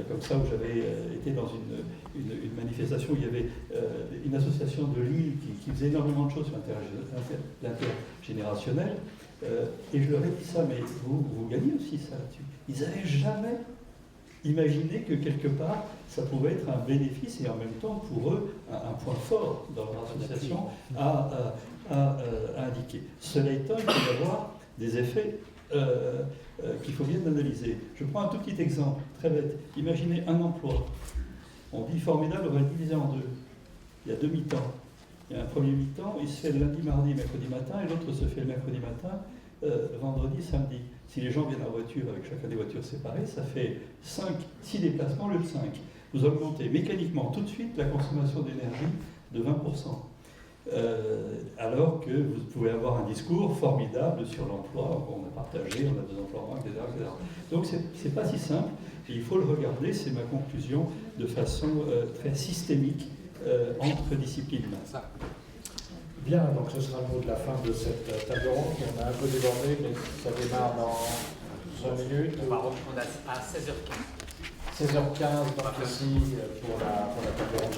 I: comme ça, où j'avais été dans une manifestation où il y avait une association de Lille qui faisait énormément de choses sur l'intergénérationnel. Et je leur ai dit ça, mais vous gagnez aussi ça là-dessus. Ils n'avaient jamais imaginé que quelque part, ça pouvait être un bénéfice et en même temps, pour eux, un point fort dans leur association à indiquer. Cela étant, il peut y avoir des effets qu'il faut bien analyser. Je prends un tout petit exemple, très bête. Imaginez un emploi. On dit formidable, on va le diviser en deux. Il y a 2 mi-temps. Il y a un premier mi-temps, il se fait le lundi, mardi, mercredi matin, et l'autre se fait le mercredi matin vendredi, samedi. Si les gens viennent en voiture avec chacun des voitures séparées, ça fait 6 déplacements au lieu de 5. Vous augmentez mécaniquement tout de suite la consommation d'énergie de 20%. Alors que vous pouvez avoir un discours formidable sur l'emploi, on a partagé, on a 2 emplois en moins, etc., etc. Donc c'est pas si simple, et il faut le regarder, c'est ma conclusion, de façon très systémique entre disciplines.
H: Bien, donc ce sera le mot de la fin de cette table ronde. On a un peu débordé, mais ça démarre dans 5 minutes.
J: On va reprendre à 16h15.
H: 16h15, donc ici pour la table ronde.